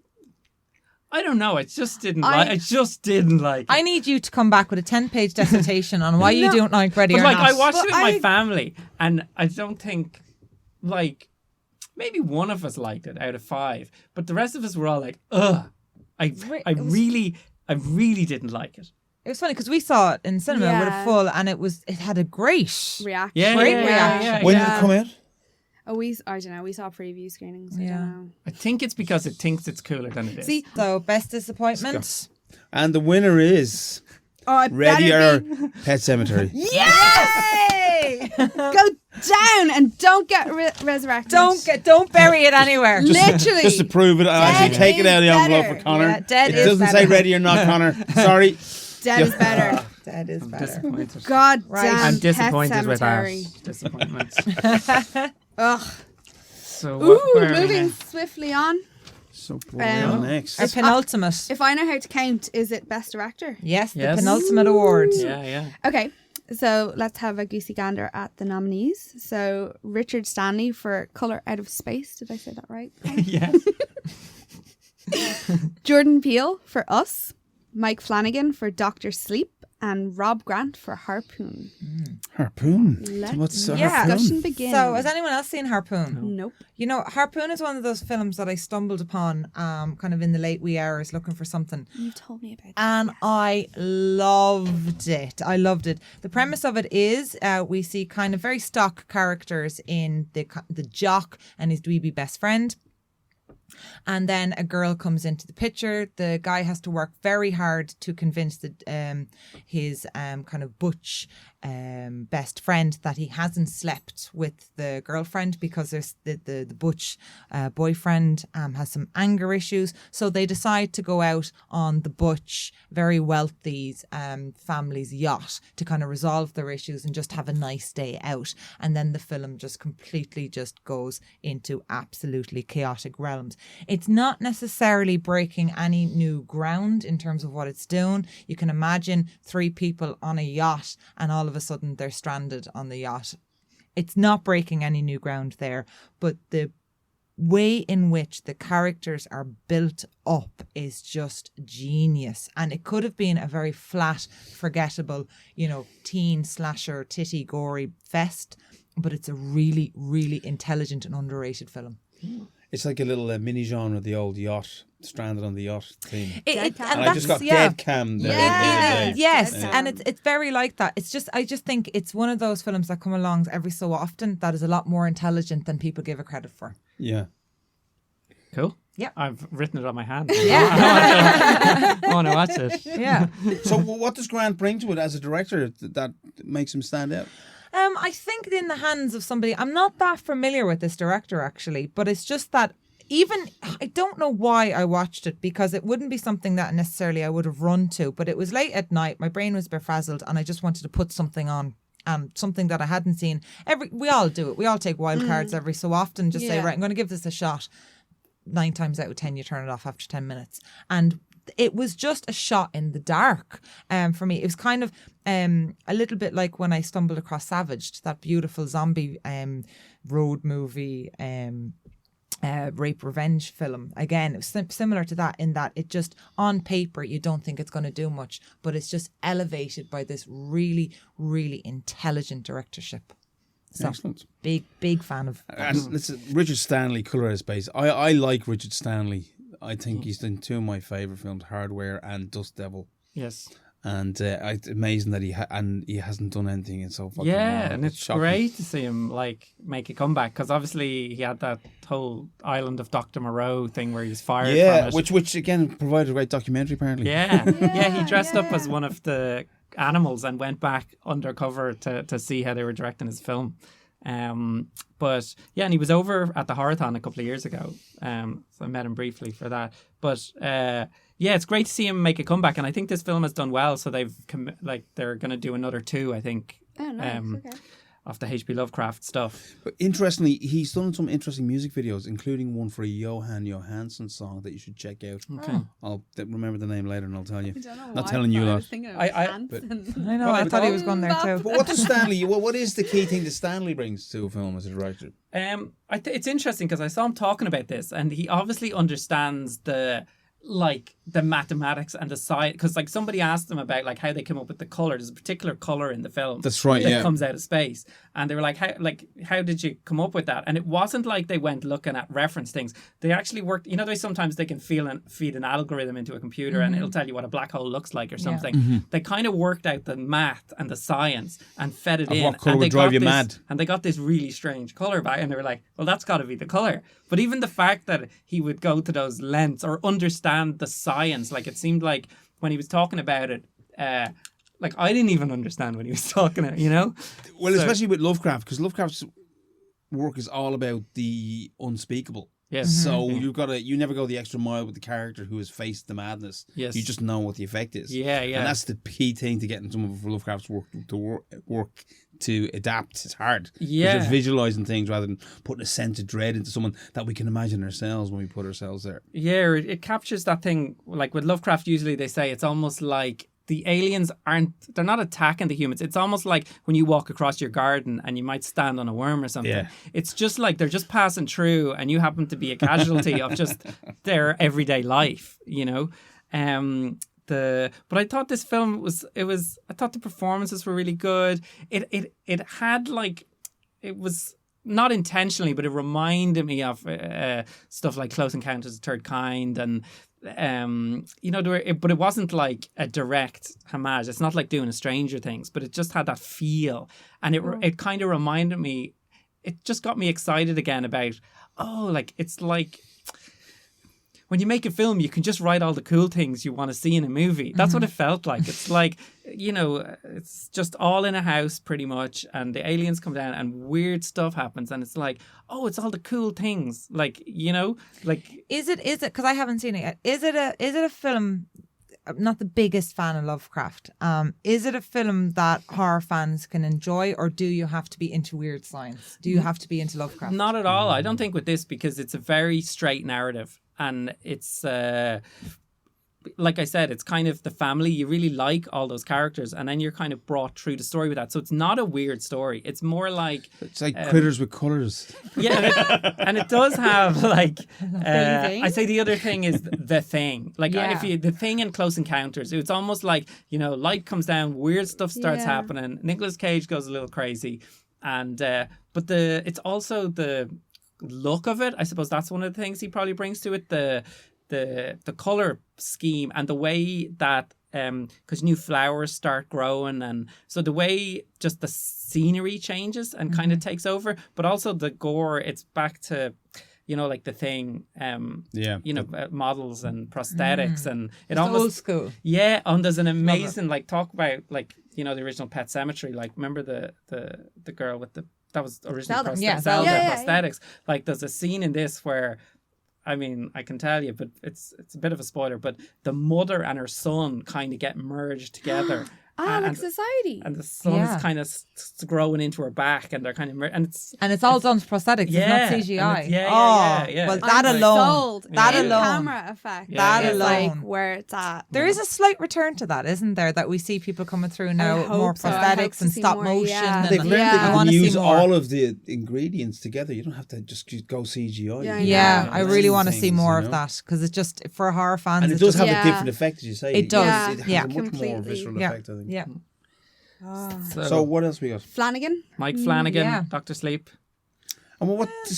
I don't know. I just didn't like. I need you to come back with a 10-page dissertation on why you don't like Ready or Not. Not. I watched it with my family, and I don't think, like, maybe one of us liked it out of 5, but the rest of us were all like, ugh. I really didn't like it. It was funny because we saw it in cinema with a full, and it had a great reaction. Great reaction. When did it come out? I don't know. We saw preview screenings. I don't know. I think it's because it thinks it's cooler than it is. See, so best disappointment. And the winner is Ready or Pet Cemetery. Yay! Go down and don't get resurrected. Don't bury it anywhere. Literally. Just to prove it, I'll actually take it out of the envelope for Connor. Yeah, dead it is doesn't better. say Ready or Not, Connor. Sorry. Dead is better. Dead is better. Disappointed. God Right. damn. I'm disappointed Pet with Cemetery. that. Disappointment. Ugh. So Ooh, moving swiftly on. So on next. Our penultimate. If I know how to count, is it best director? Yes, the penultimate award. Yeah. Okay, so let's have a goosey gander at the nominees. So Richard Stanley for Colour Out of Space. Did I say that right? Yeah. Jordan Peele for Us, Mike Flanagan for Dr. Sleep, and Rob Grant for Harpoon. Harpoon? Let What's the Harpoon? discussion begin. So, has anyone else seen Harpoon? Nope. You know, Harpoon is one of those films that I stumbled upon kind of in the late wee hours looking for something. You told me about this. And I loved it. I loved it. The premise of it is we see kind of very stock characters in the jock and his dweeby best friend. And then a girl comes into the picture. The guy has to work very hard to convince his kind of butch best friend that he hasn't slept with the girlfriend because there's the butch boyfriend has some anger issues. So they decide to go out on the butch, very wealthy family's yacht to kind of resolve their issues and just have a nice day out. And then the film just completely just goes into absolutely chaotic realms. It's not necessarily breaking any new ground in terms of what it's doing. You can imagine 3 people on a yacht and all of a sudden they're stranded on the yacht. It's not breaking any new ground there, but the way in which the characters are built up is just genius. And it could have been a very flat, forgettable, teen slasher, titty, gory fest, but it's a really, really intelligent and underrated film. It's like a little mini genre of the old yacht, stranded on the yacht theme. And I just got dead cam there. Yes, and it's very like that. I just think it's one of those films that come along every so often that is a lot more intelligent than people give it credit for. Yeah. Cool. Yeah. I've written it on my hand. Yeah. I want to watch it. Yeah. So what does Grant bring to it as a director that makes him stand out? I think in the hands of somebody, I'm not that familiar with this director actually, but it's just that I don't know why I watched it because it wouldn't be something that necessarily I would have run to, but it was late at night, my brain was befuddled and I just wanted to put something on. Something that I hadn't seen. We all do it. We all take wild cards every so often. Just say, right, I'm going to give this a shot. 9 times out of 10, you turn it off after 10 minutes. And it was just a shot in the dark for me. It was kind of a little bit like when I stumbled across Savaged, that beautiful zombie road movie, rape revenge film. Again, it was similar to that in that it just, on paper, you don't think it's going to do much, but it's just elevated by this really, really intelligent directorship. So, excellent. Big fan of that. And listen, Richard Stanley, Colour Space. I like Richard Stanley. I think he's done 2 of my favourite films, Hardware and Dust Devil. Yes. And it's amazing that he hasn't done anything in so fucking long. And it's shocking. great to see him make a comeback because obviously he had that whole Island of Dr. Moreau thing where he was fired from it. which again provided a great documentary apparently. He dressed up as one of the animals and went back undercover to see how they were directing his film. But yeah, and he was over at the Horathon a couple of years ago. So I met him briefly for that. But yeah, it's great to see him make a comeback, and I think this film has done well. So they're going to do another 2, I think. Oh, nice. Okay. Of the H.P. Lovecraft stuff. But interestingly, he's done some interesting music videos, including one for a Johan Johansson song that you should check out. Okay. I'll remember the name later and I'll tell you. I don't know Not why, telling you but I that. was thinking of I know, I thought he was going there too. But what does Stanley? What is the key thing that Stanley brings to a film as a director? It's interesting because I saw him talking about this, and he obviously understands the mathematics and the science, because somebody asked him about how they came up with the color. There's a particular color in the film that's right that comes out of space, and they were how did you come up with that? And it wasn't like they went looking at reference things. They actually worked, sometimes they can feed an algorithm into a computer and it'll tell you what a black hole looks like or something. Mm-hmm. They kind of worked out the math and the science and fed it in. What color would drive you mad? And they got this really strange color back, and they were like, well, that's got to be the color. But even the fact that he would go to those lengths or understand the science, it seemed like when he was talking about it, I didn't even understand when he was talking it, Well, especially with Lovecraft, because Lovecraft's work is all about the unspeakable. Yes. So you never go the extra mile with the character who has faced the madness. Yes. You just know what the effect is. Yeah. And that's the key thing to getting some of Lovecraft's work to adapt. It's hard. Yeah. You're visualizing things rather than putting a sense of dread into someone that we can imagine ourselves when we put ourselves there. Yeah, it captures that thing. Like with Lovecraft, usually they say it's almost like the aliens they're not attacking the humans. It's almost like when you walk across your garden and you might stand on a worm or something. Yeah. It's just like they're just passing through and you happen to be a casualty of just their everyday life, you know. But I thought this film I thought the performances were really good. It had like, it was not intentionally, but it reminded me of stuff like Close Encounters of the Third Kind, and you know, but it wasn't like a direct homage. It's not like doing a Stranger Things, but it just had that feel, and it kind of reminded me. It just got me excited again about like it's like when you make a film, you can just write all the cool things you want to see in a movie. That's what it felt like. It's like, you know, it's just all in a house pretty much, and the aliens come down and weird stuff happens, and it's like, it's all the cool things. Like, you know, like is it because I haven't seen it yet. Is it a film? I'm not the biggest fan of Lovecraft. Is it a film that horror fans can enjoy, or do you have to be into weird science? Do you have to be into Lovecraft? Not at all. I don't think with this, because it's a very straight narrative. And it's, like I said, it's kind of the family. You really like all those characters, and then you're kind of brought through the story with that. So it's not a weird story. It's more like... It's like critters with colours. Yeah, and it does have like... I say the other thing is The Thing. Like The Thing and Close Encounters, it's almost like, you know, light comes down, weird stuff starts happening. Nicolas Cage goes a little crazy. And but it's also the look of it. I suppose that's one of the things he probably brings to it, the color scheme and the way that because new flowers start growing, and so the way just the scenery changes and kind of takes over, but also the gore, it's back to, you know, like The Thing, you know, models and prosthetics, and it it's almost old school. Yeah, and there's an amazing like talk about, like, you know, the original Pet Sematary. Like, remember the girl with that was original Zelda prosthetics. Like, there's a scene in this where, I mean, I can tell you, but it's a bit of a spoiler, but the mother and her son kind of get merged together. Like Society. And the son's kind of growing into her back, and they're kind of and it's all done prosthetics. It's not CGI. Yeah. Well, that alone, sold. That In alone, camera effect. That is alone, like where it's at. There is a slight return to that, isn't there? That we see people coming through now, more prosthetics and stop motion. Yeah. They've learned that I you want can to use see more. all of the ingredients together. You don't have to just go CGI. Yeah, I really want to see more you know? of that, because it's just for horror fans. And it does have a different effect, as you say. It does. Yeah. It has Yeah. a much more visceral effect, I think. Yeah. So what else we got? Flanagan. Mike Flanagan, Dr. Sleep. And what's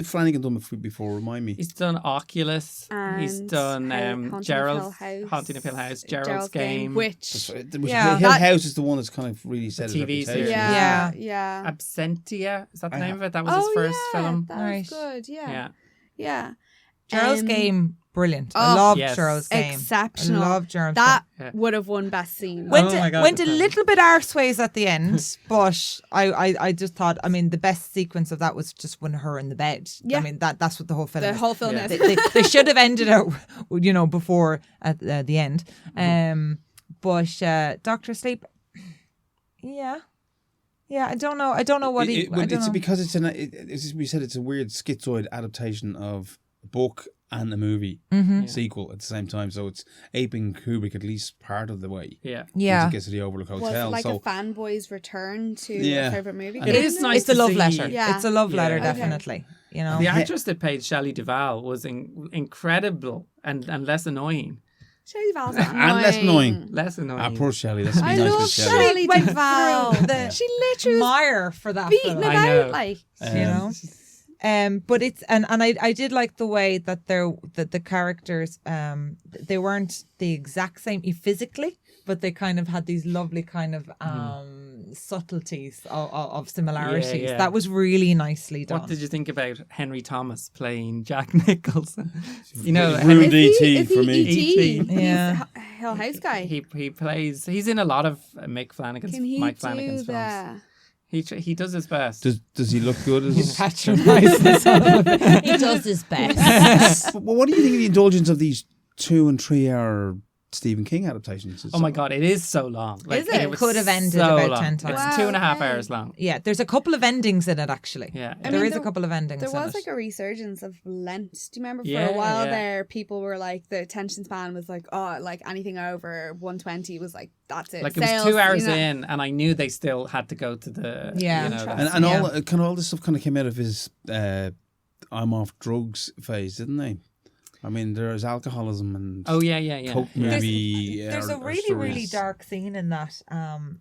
Flanagan done before? Remind me. He's done Oculus. And He's done Gerald's Haunting of Hill House, Gerald's Game. Which Hill House is the one that's kind of really set TV his series. reputation. Yeah. Absentia, is that the name of it? That was his first film. That was good. Yeah. Gerald's Game, brilliant. Oh, I love yes. Gerald's Game. Exceptional. I love Gerald's That Game. would have won best scene. Went a that's little bit arseways at the end, but I just thought, I mean, the best sequence of that was just when her in the bed. Yeah. I mean, that's what the whole film The is. whole film Yeah. is. They should have ended out, you know, before at the end. But Dr. Sleep, yeah, I don't know what because as we said, it's a weird schizoid adaptation of a book and a movie sequel at the same time, so it's aping Kubrick at least part of the way. Yeah. Once it gets to the Overlook Hotel. Was it like so a fanboy's return to Yeah. a favourite movie? It is nice It's a to love see- letter. Yeah. It's a love letter, Yeah. definitely. You know, The actress that played Shelley Duvall was incredible and less annoying. Shelley Duvall's and less annoying. Less annoying. Ah, poor Shelley. That's I nice love with Shelley. Shelley went Duvall. through She literally was mire for that beating film. I know. about, like. You know. But it's and I did like the way that the characters they weren't the exact same physically, but they kind of had these lovely kind of subtleties of similarities. Yeah. That was really nicely done. What did you think about Henry Thomas playing Jack Nicholson? You know, Ruined Is E.T. he for me. E.T.? Yeah. He's a Hill House guy. he's in a lot of Mike Flanagan's films. the... He does his best. Does he look good as? Patronises he does his best. Well, what do you think of the indulgence of these 2 and 3 hour Stephen King adaptations. Oh my God, it is so long. Like, Is it? was Could have ended so about long. 10 times. It's Wow, 2.5 okay. hours long. Yeah, there's a couple of endings in it, actually. Yeah. There is mean, a couple of endings There in was it. like a resurgence of Lent. Do you remember for Yeah, a while yeah. there, people were like, the attention span was like, oh, like anything over 120 was like, that's it. Like it was Sales, 2 hours you know. in, and I knew they still had to go to the Yeah. you know, Interesting. And Yeah. all this stuff kind of came out of his I'm off drugs phase, didn't they? I mean, there's alcoholism and Oh yeah. coke Yeah. movie. There's a really, really dark scene in that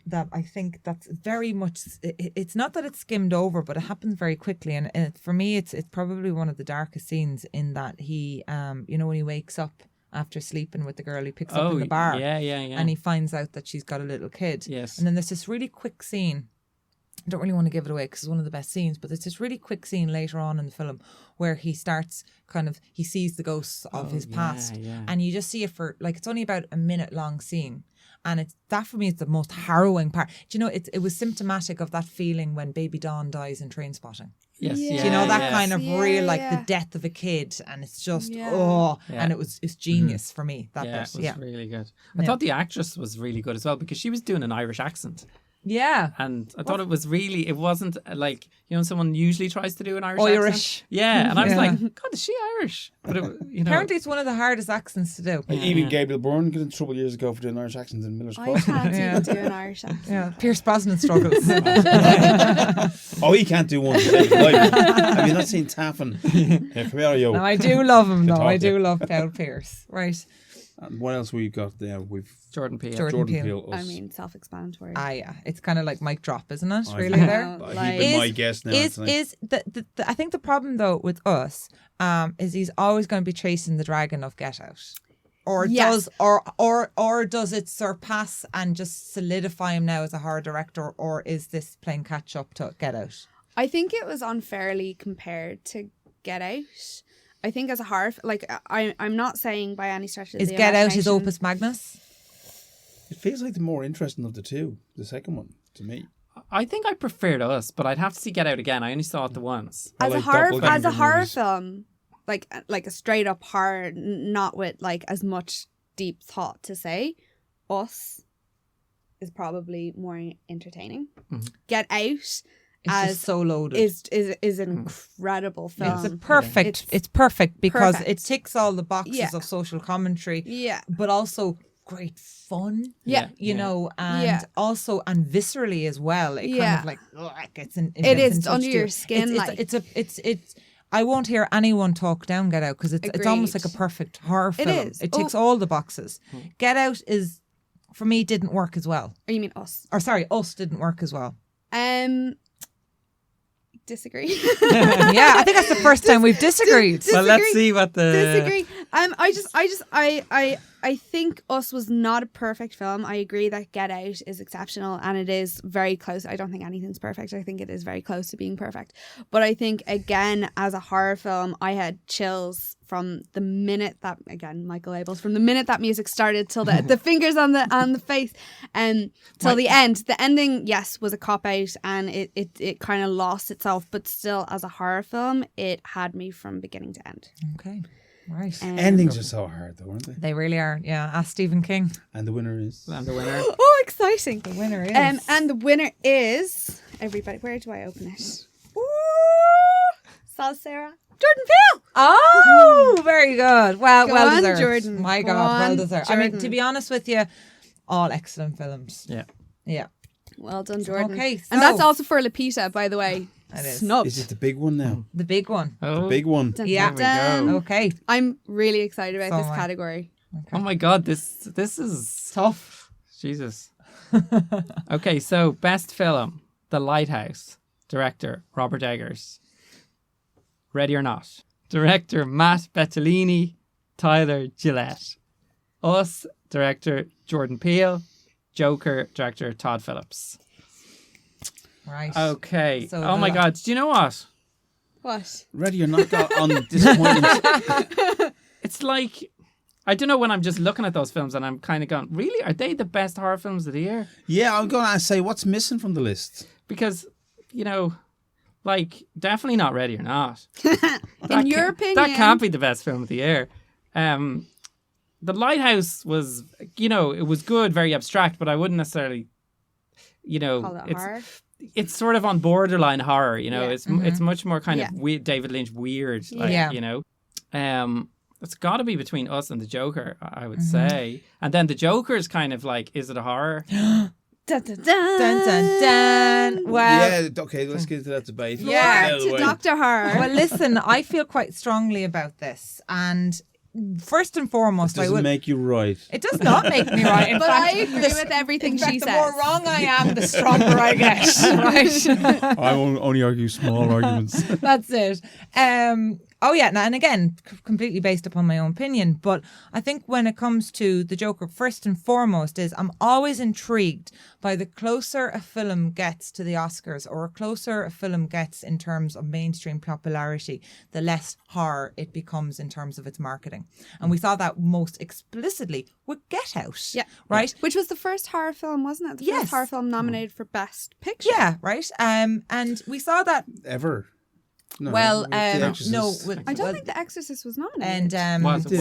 that I think that's very much. It's not that it's skimmed over, but it happens very quickly. And for me, it's probably one of the darkest scenes in that he, you know, when he wakes up after sleeping with the girl he picks up in the bar, Yeah. and he finds out that she's got a little kid. Yes. And then there's this really quick scene. I don't really want to give it away because it's one of the best scenes, but it's this really quick scene later on in the film where he starts he sees the ghosts of his past, yeah. and you just see it for like, it's only about a minute long scene. And it's that for me is the most harrowing part. Do you know, it was symptomatic of that feeling when Baby Dawn dies in Trainspotting. Yes. Yeah. Yeah. Do you know that yeah. kind of Yeah, real, like yeah. the death of a kid, and it's just Yeah. Yeah. and it's genius for me, that Yeah, bit. it was really good. I Yeah. thought the actress was really good as well because she was doing an Irish accent. Yeah. And I thought it wasn't like, you know, someone usually tries to do an Irish accent. Irish. Yeah. And I was Yeah. like, God, is she Irish? But, you know. Apparently it's one of the hardest accents to do. Even Gabriel Byrne got in trouble years ago for doing Irish accents in Miller's I Crossing. can't Yeah. even do an Irish accent. Yeah. Pierce Brosnan struggles. Oh, he can't do one today. Like, have you not seen Taffin? Come here, yo. No, I do love him, though. talk, I do yeah. love Paul Pierce. Right. And what else we got there? We've Jordan Peele. Jordan Jordan Peele. Peele. I Us. mean, self-explanatory. Ah, yeah. It's kind of like mic drop, isn't it? I Really think- there? Like- He'd be my guest now. Anthony. Is the I think the problem though with us is he's always going to be chasing the dragon of Get Out, or Yes. does it surpass and just solidify him now as a horror director, or is this playing catch up to Get Out? I think it was unfairly compared to Get Out. I think as a horror, I'm not saying by any stretch of Is the Get Out his imagination- opus magnus? It feels like the more interesting of the two, the second one, to me. I think I preferred Us, but I'd have to see Get Out again. I only saw it the once. As I a like horror, doppelganger as a horror movies. film, like a straight up horror, not with like as much deep thought to say, Us is probably more entertaining. Mhm. Get Out It's as just so loaded. is an incredible film. It's a perfect. It's perfect because perfect. it ticks all the boxes Yeah. of social commentary, Yeah, but also great fun. Yeah. You know, and Yeah. also and viscerally as well. It kind Yeah. of like it gets in. It gets is in touch under to your you. skin, It's. I won't hear anyone talk down Get Out because it's almost like Agreed. a perfect horror It film. is. It ticks all the boxes. Get Out is, for me, didn't work as well. or you mean Us? Or sorry, Us didn't work as well. Disagree. Yeah, I think that's the first time we've disagreed. Well, let's Disagree. see what the... Disagree. I think Us was not a perfect film. I agree that Get Out is exceptional and it is very close. I don't think anything's perfect. I think it is very close to being perfect. But I think, again, as a horror film, I had chills from the minute that, again, Michael Abels, from the minute that music started till the fingers on the face till the end. The ending, yes, was a cop-out and it kind of lost itself. But still, as a horror film, it had me from beginning to end. Okay, right. Endings are so hard, though, aren't they? They really are. Yeah, ask Stephen King. And the winner is. And the winner. Oh, exciting. The winner is. And the winner is, everybody, where do I open it? Ooh, Sarah. Jordan Peele. Oh, very good. Well, Go well on, deserved. Jordan. My Go God, well on, deserved. I mean, Jordan. to be honest with you, all excellent films. Yeah. Yeah, Well done, Jordan. Okay, and that's so- also for Lapita, by the way. It is. Snubbed. Is it the big one now? the big one. Oh. The big one. Dun, Yeah. dun, There we dun. Okay, I'm really excited about So this am I. category. Oh my God, this is... tough. Jesus. Okay, so best film, The Lighthouse. Director, Robert Eggers. Ready or Not. Director, Matt Bettolini. Tyler Gillette. Us, director, Jordan Peele. Joker, director, Todd Phillips. Right. Okay. So Oh my the- God, do you know what? What? Ready or not on disappointment. It's like... I don't know when I'm just looking at those films and I'm kind of going, really? Are they the best horror films of the year? Yeah, I'm going to say what's missing from the list. Because, you know, like, definitely not Ready or Not. In your opinion. That can't be the best film of the year. The The Lighthouse was, it was good, very abstract, but I wouldn't necessarily, Call it horror. It's sort of on borderline horror. It's much more kind of David Lynch weird. It's got to be between us and the Joker, I would say. And then the Joker is kind of like, is it a horror? Dun, dun, dun. Dun, dun, dun. Well, yeah, okay, let's get into that debate. Yeah, to Dr. Horror. Well, listen, I feel quite strongly about this. And first and foremost, It doesn't make you right. It does not make me right. In But fact, I agree with everything she the says. more wrong I am, the stronger I get. Right? I only argue small arguments. That's it. And again, completely based upon my own opinion. But I think when it comes to the Joker, first and foremost is I'm always intrigued by the closer a film gets to the Oscars or closer a film gets in terms of mainstream popularity, the less horror it becomes in terms of its marketing. And we saw that most explicitly with Get Out. Yeah. Right? Which was the first horror film, wasn't it? The first horror film nominated for Best Picture. Yeah, right. And we saw that. Ever. No, Well, The Exorcist. no. I don't think The Exorcist was nominated. And Was it?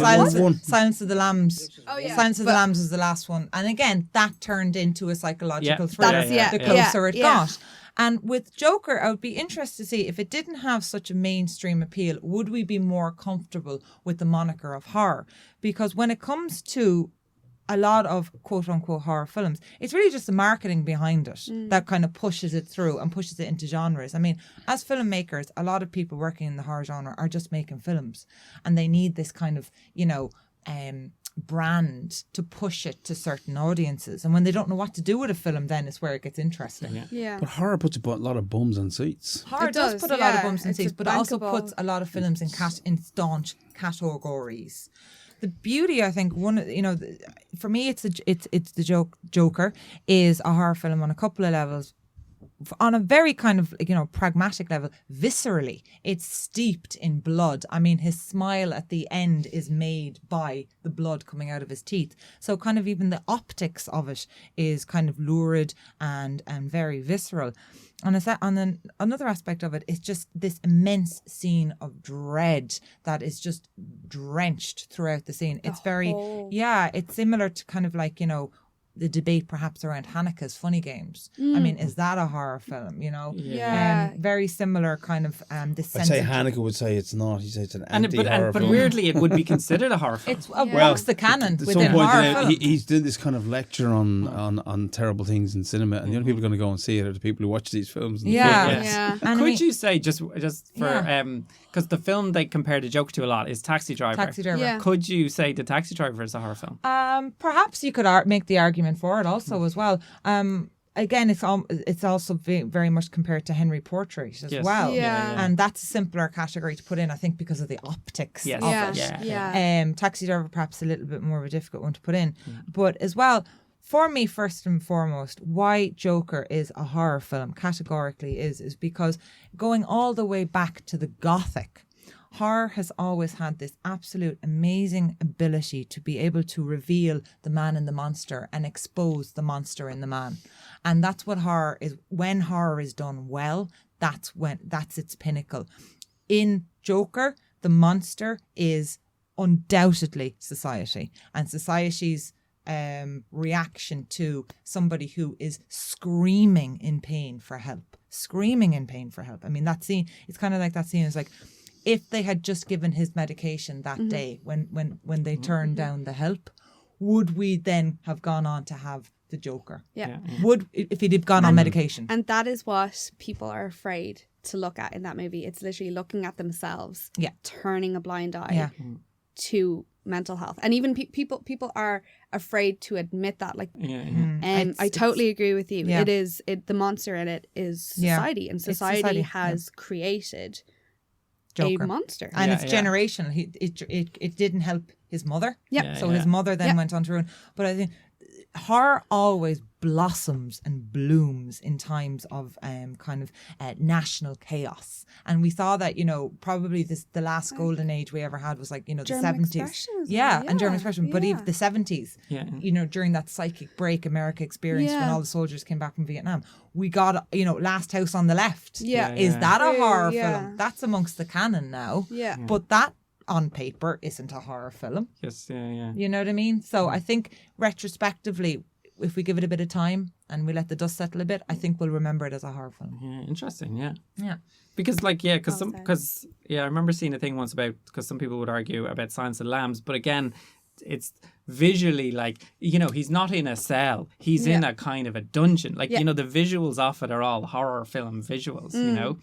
Silence of the Lambs. Oh, yeah. Silence of the Lambs was the last one. And again, that turned into a psychological thriller That's- the closer it got. And with Joker, I would be interested to see if it didn't have such a mainstream appeal, would we be more comfortable with the moniker of horror? Because when it comes to a lot of quote unquote horror films, it's really just the marketing behind it that kind of pushes it through and pushes it into genres. I mean, as filmmakers, a lot of people working in the horror genre are just making films and they need this kind of, brand to push it to certain audiences. And when they don't know what to do with a film, then it's where it gets interesting. Yeah. But horror puts a lot of bums on seats. Horror It does does, put a lot of yeah. bumps in It's seats, a but it also bankable- puts a lot of films in staunch categories. The beauty, I think, for me, it's the Joker is a horror film on a couple of levels. On a very kind of, pragmatic level, viscerally, it's steeped in blood. I mean, his smile at the end is made by the blood coming out of his teeth. So kind of even the optics of it is kind of lurid and very visceral. And then another aspect of it is just this immense scene of dread that is just drenched throughout the scene. It's it's similar to kind of like, the debate perhaps around Haneke's Funny Games. I mean, is that a horror film, Yeah. very similar kind of this I'd sense say of... Haneke would say it's not. He says it's an anti-horror But film. weirdly, it would be considered a horror film. It's amongst the canon At within some point, horror film. he's doing this kind of lecture on terrible things in cinema, and the only people going to go and see it are the people who watch these films. in the Yeah. first place. Yeah. And Could you say, just for, because the film they compare the Joker to a lot is Taxi Driver. Taxi Driver. Yeah. Could you say the Taxi Driver is a horror film? Perhaps you could make the argument for it also as well. Again, it's also very much compared to Henry Portrait as well. Yeah. And that's a simpler category to put in, I think, because of the optics Yes. of Yeah. it. Yeah. Taxi Driver perhaps a little bit more of a difficult one to put in. But as well, for me, first and foremost, why Joker is a horror film categorically is because going all the way back to the Gothic, horror has always had this absolute amazing ability to be able to reveal the man in the monster and expose the monster in the man. And that's what horror is. When horror is done well, that's its pinnacle. In Joker, the monster is undoubtedly society and society's reaction to somebody who is screaming in pain for help. I mean, that scene, it's kind of like that scene is like, if they had just given his medication that day when they turned down the help, would we then have gone on to have the Joker? Yeah. Would, if he'd have gone on medication? And that is what people are afraid to look at in that movie. It's literally looking at themselves, turning a blind eye to mental health. And even people are afraid to admit that. Like, I totally agree with you. Yeah. The monster in it is society, and society has created Joker. a monster. And it's generational. It didn't help his mother. So his mother then went on to ruin. But I think horror always blossoms and blooms in times of kind of national chaos. And we saw that, probably the last golden age we ever had was like, the German 70s. expressionism, And German expression. But even the 70s, during that psychic break America experienced when all the soldiers came back from Vietnam, we got, Last House on the Left. Is that a horror film? That's amongst the canon now. Yeah. But that on paper isn't a horror film. Yes, yeah. You know what I mean? So I think retrospectively, if we give it a bit of time and we let the dust settle a bit, I think we'll remember it as a horror film. Yeah, interesting, yeah. Yeah. Because I remember seeing a thing once about, because some people would argue about Silence of the Lambs, but again, it's visually like, you know, he's not in a cell, he's in a kind of a dungeon, like, you know, the visuals off it are all horror film visuals, you know.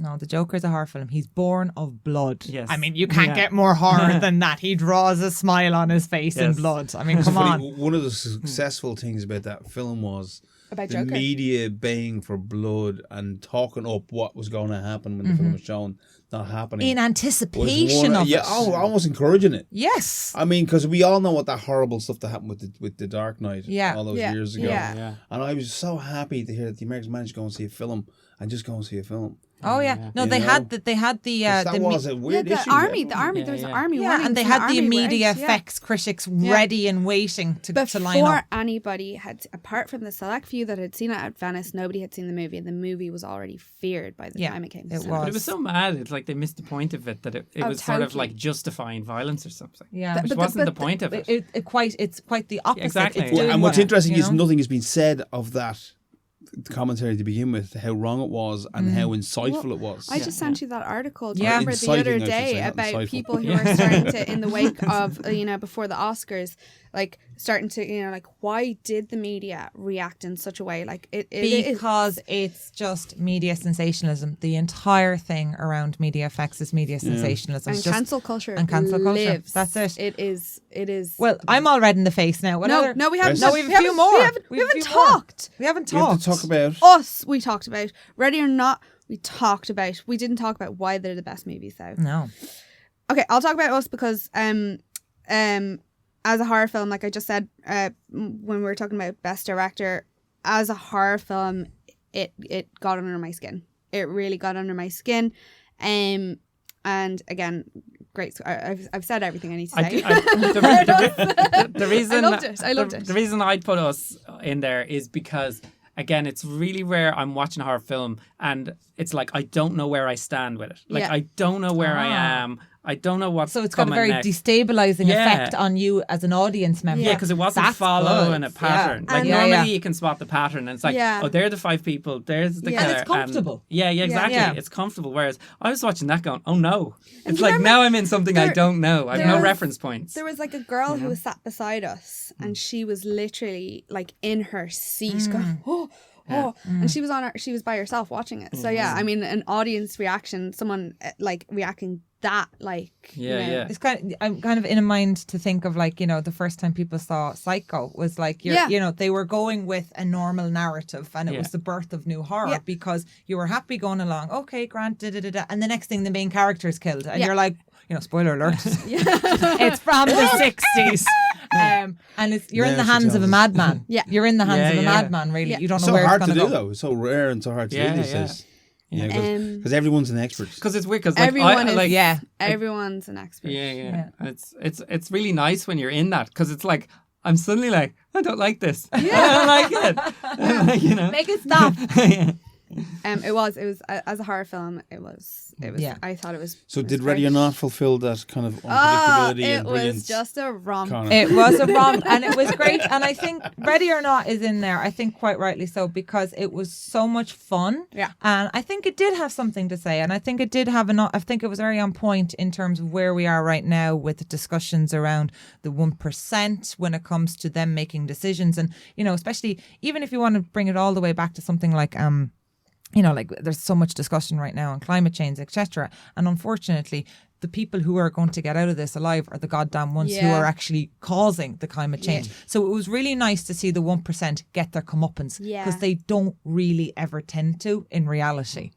No, the Joker's a horror film. He's born of blood. Yes. I mean, you can't get more horror than that. He draws a smile on his face in blood. I mean, come on. One of the successful things about that film was About the Joker. media baying for blood and talking up what was going to happen when the film was shown, not happening. In anticipation of it. Almost encouraging it. Yes. I mean, because we all know what that horrible stuff that happened with the Dark Knight all those Yeah. years ago. Yeah. And I was so happy to hear that the Americans managed to go and see a film and just go and see a film. Oh yeah. No, You they know? had the That was a weird the issue. army. yeah. The army. There was an army. Yeah, and they had the media effects critics ready and waiting to line Before up. anybody had, apart from the select few that had seen it at Venice, nobody had seen the movie, and the movie was already feared by the time it came. It So- was. But it was so mad. It's like they missed the point of it, that it was sort of totally. like justifying violence or something. Yeah. Which wasn't the point of it. It's quite the opposite. Exactly. It's doing And what's what- interesting you is know? nothing has been said of that commentary to begin with, how wrong it was and how insightful it was. I just sent you that article. Yeah. Remember the Inciting, other I should day say, not about insightful. people who are starting to, in the wake of, before the Oscars, like starting to, like, why did the media react in such a way? Like it is. Because it's just media sensationalism. The entire thing around media effects is media sensationalism. And It's just- cancel culture. and cancel culture. lives. That's it. It is. Well, I'm all red in the face now. What other? No, we haven't. No, we have a few more. We haven't We have a few talked. We haven't We have talked. to talk about Us, we talked about. Ready or Not, we talked about. We didn't talk about why they're the best movies, though. No. Okay, I'll talk about Us because as a horror film, like I just said when we were talking about best director, as a horror film, it got under my skin. It really got under my skin. And again, great. I've said everything I need to say. The reason I loved it. The reason I'd put Us in there is because, again, it's really rare. I'm watching a horror film and it's like I don't know where I stand with it. Like I don't know where I am. I don't know what's So it's got a coming very next. destabilizing Yeah. effect on you as an audience member. Yeah, because it wasn't That's following good. a pattern. Yeah. Like And- normally you can spot the pattern, and it's like, Yeah. oh, they're the 5 people. There's the Yeah. killer. And it's comfortable. Yeah, exactly. Yeah. It's comfortable. Whereas I was watching that, going, oh no, And it's do you like remember now I'm in something I don't know. I have there no was- reference points. There was like a girl who was sat beside us, and she was literally like in her seat, going, "Oh, oh," and she was by herself watching it. So yeah, I mean, an audience reaction, someone like reacting that, like, Yeah. It's I'm kind of in a mind to think of, like, the first time people saw Psycho was like, they were going with a normal narrative, and it was the birth of new horror because you were happy going along. Okay, Grant, and the next thing the main character is killed, and you're like, spoiler alert, it's from the 60s. And you're in the hands of a madman. Yeah. You're in the hands of a Yeah. madman, really. Yeah. You don't It's know so where hard it's to going do to go. though. It's so rare and so hard to do these days. Because everyone's an expert. Because it's weird. Because like, everyone is, like, everyone's an expert. Yeah. And it's really nice when you're in that, because it's like I'm suddenly like, I don't like this. I don't like it. Make it stop. It was as a horror film. It was. Yeah. I thought it was. So it was did Ready or great. Not fulfill that kind of Oh, unpredictability it and brilliance? was just a romp. Connor? It was a romp, and it was great. And I think Ready or Not is in there, I think quite rightly so, because it was so much fun. Yeah. And I think it did have something to say. And I think it did have I think it was very on point in terms of where we are right now with the discussions around the 1% when it comes to them making decisions. And, especially even if you want to bring it all the way back to something like, like there's so much discussion right now on climate change, etc. And unfortunately, the people who are going to get out of this alive are the goddamn ones who are actually causing the climate change. So it was really nice to see the 1% get their comeuppance, because they don't really ever tend to in reality.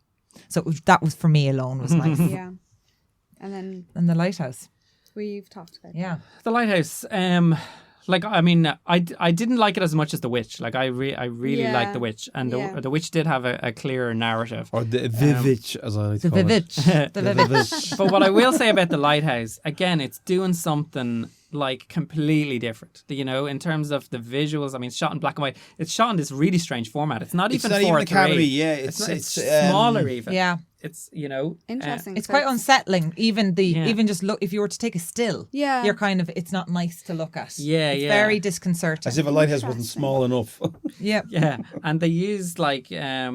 So that was, for me alone, was nice. Yeah. And then And The Lighthouse. we've talked about. Yeah. The Lighthouse. Like, I mean, I didn't like it as much as The Witch. Like, I really Yeah. liked The Witch, and the Witch did have a clearer narrative. Or the Vivitch, as I like to The call it. Vivitch. The Vivitch. But what I will say about The Lighthouse, again, it's doing something like completely different. In terms of the visuals. I mean, it's shot in black and white. It's shot in this really strange format. It's not It's even not 4:3. even the camera, yeah. It's It's smaller even. Yeah. it's you know Interesting. It's So quite unsettling. Even just look. If you were to take a still, Yeah. you're kind of. It's not nice to look at. It's Yeah. very disconcerting. As if a lighthouse wasn't small enough. Yeah. Yeah, and they used like I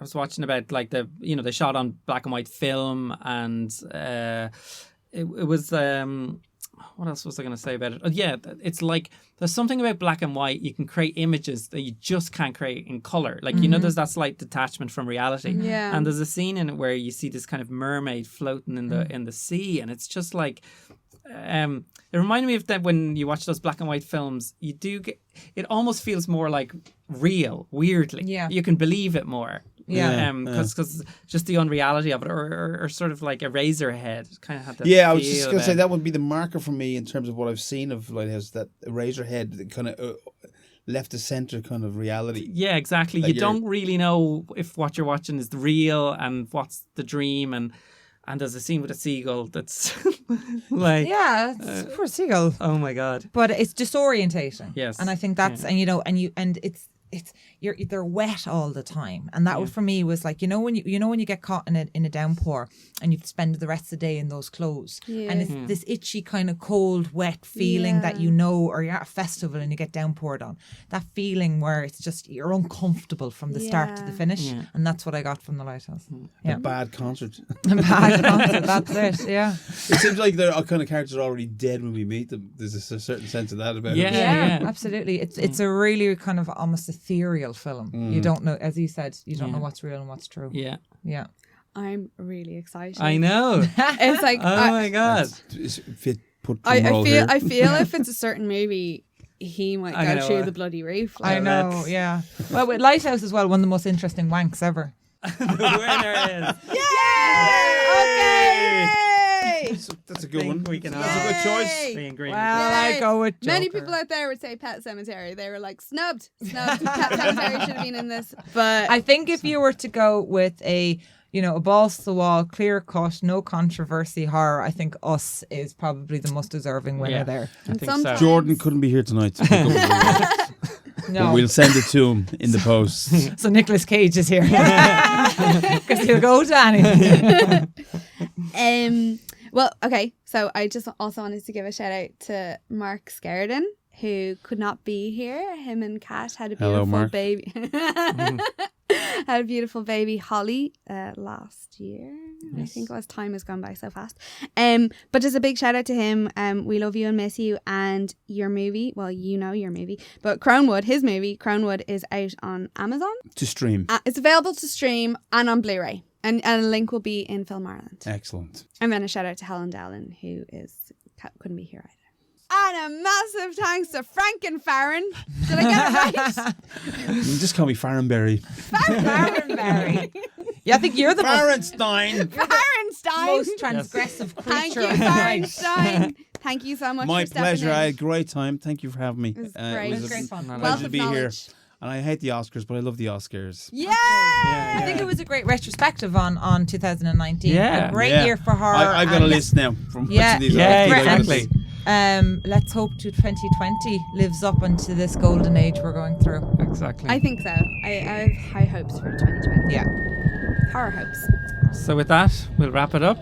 was watching about like they shot on black and white film, and it was what else was I going to say about it? Oh, yeah, it's like there's something about black and white. You can create images that you just can't create in color. Like there's that slight detachment from reality. Yeah. And there's a scene in it where you see this kind of mermaid floating in the sea, and it's just like. It reminded me of that when you watch those black and white films, you do get it almost feels more like real, weirdly. Yeah. You can believe it more. Yeah. Because just the unreality of it, or sort of like Eraserhead kind of had that. Yeah, I was just feel going to say about- that would be the marker for me in terms of what I've seen of Lighthouse, that Eraserhead kind of left the centre kind of reality. Yeah, exactly. You don't really know if what you're watching is the real and what's the dream, and there's a scene with a seagull that's like, Yeah, it's poor seagull. oh my god. But it's disorientating. Yes. And I think that's and they're wet all the time, and that for me was like when you get caught in a downpour and you spend the rest of the day in those clothes, and it's this itchy kind of cold wet feeling that or you're at a festival and you get downpoured on, that feeling where it's just you're uncomfortable from the start to the finish, and that's what I got from the Lighthouse. A bad concert. Bad concert, that's it. Yeah. It seems like they're kind of characters are already dead when we meet them. There's a certain sense of that about it. Yeah. Absolutely. It's a really kind of almost ethereal film. You don't know, as you said, you don't know what's real and what's true. Yeah. Yeah. I'm really excited. I know. It's like Oh my god. I feel if it's a certain movie, he might I go know, through the bloody roof. I know, yeah. Well, with Lighthouse as well, one of the most interesting wanks ever. The winner is. That's a good one. We can That's a good choice. be in agreement. Well, I go with Joker. Many people out there would say Pet Cemetery. They were like, snubbed. Pet Cemetery should have been in this. But I think if you were to go with a balls to the wall, clear cut, no controversy horror, I think Us is probably the most deserving winner there. I think so. sometimes- Jordan couldn't be here tonight to pick up the but No. we'll send it to him in the post. So Nicolas Cage is here. Because he'll go to any. Well, okay. So I just also wanted to give a shout out to Mark Skerden, who could not be here. Him and Kat had a Hello, beautiful Mark. baby. Had a beautiful baby, Holly, last year. Yes. I think it was. Time has gone by so fast. But just a big shout out to him. We love you and miss you. And your movie, well, you know your movie, but Cronewood, his movie, Cronewood, is out on Amazon. To stream. It's available to stream and on Blu-ray. And a link will be in Film Ireland. Excellent. And then a shout out to Helen Dallin, who couldn't be here either. And a massive thanks to Frank and Farren. Did I get it right? You just call me Farrenberry. Farrenberry. Yeah, I think you're the Farrenstein. Farrenstein. most transgressive Thank creature. you, of life. Farrenstein. Thank you so much My for stepping pleasure. in. I had a great time. Thank you for having me. It was great. It was great fun. pleasure Wealth to of be here. knowledge. And I hate the Oscars, but I love the Oscars. Yeah! I think it was a great retrospective on 2019. Yeah. A great year for horror. I've got a and list now from Yeah. watching these. Yeah, Great. exactly. let's hope to 2020 lives up into this golden age we're going through. Exactly. I think so. I have high hopes for 2020. Yeah. Horror hopes. So with that, we'll wrap it up.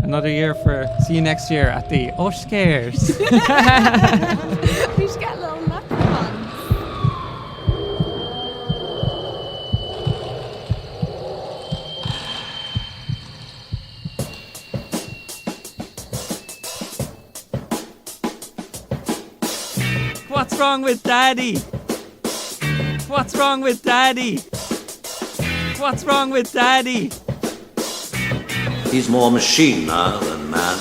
Another year see you next year at the OSCARES. We should get a little leprechaun. What's wrong with Daddy? What's wrong with Daddy? What's wrong with Daddy? He's more machine now than man.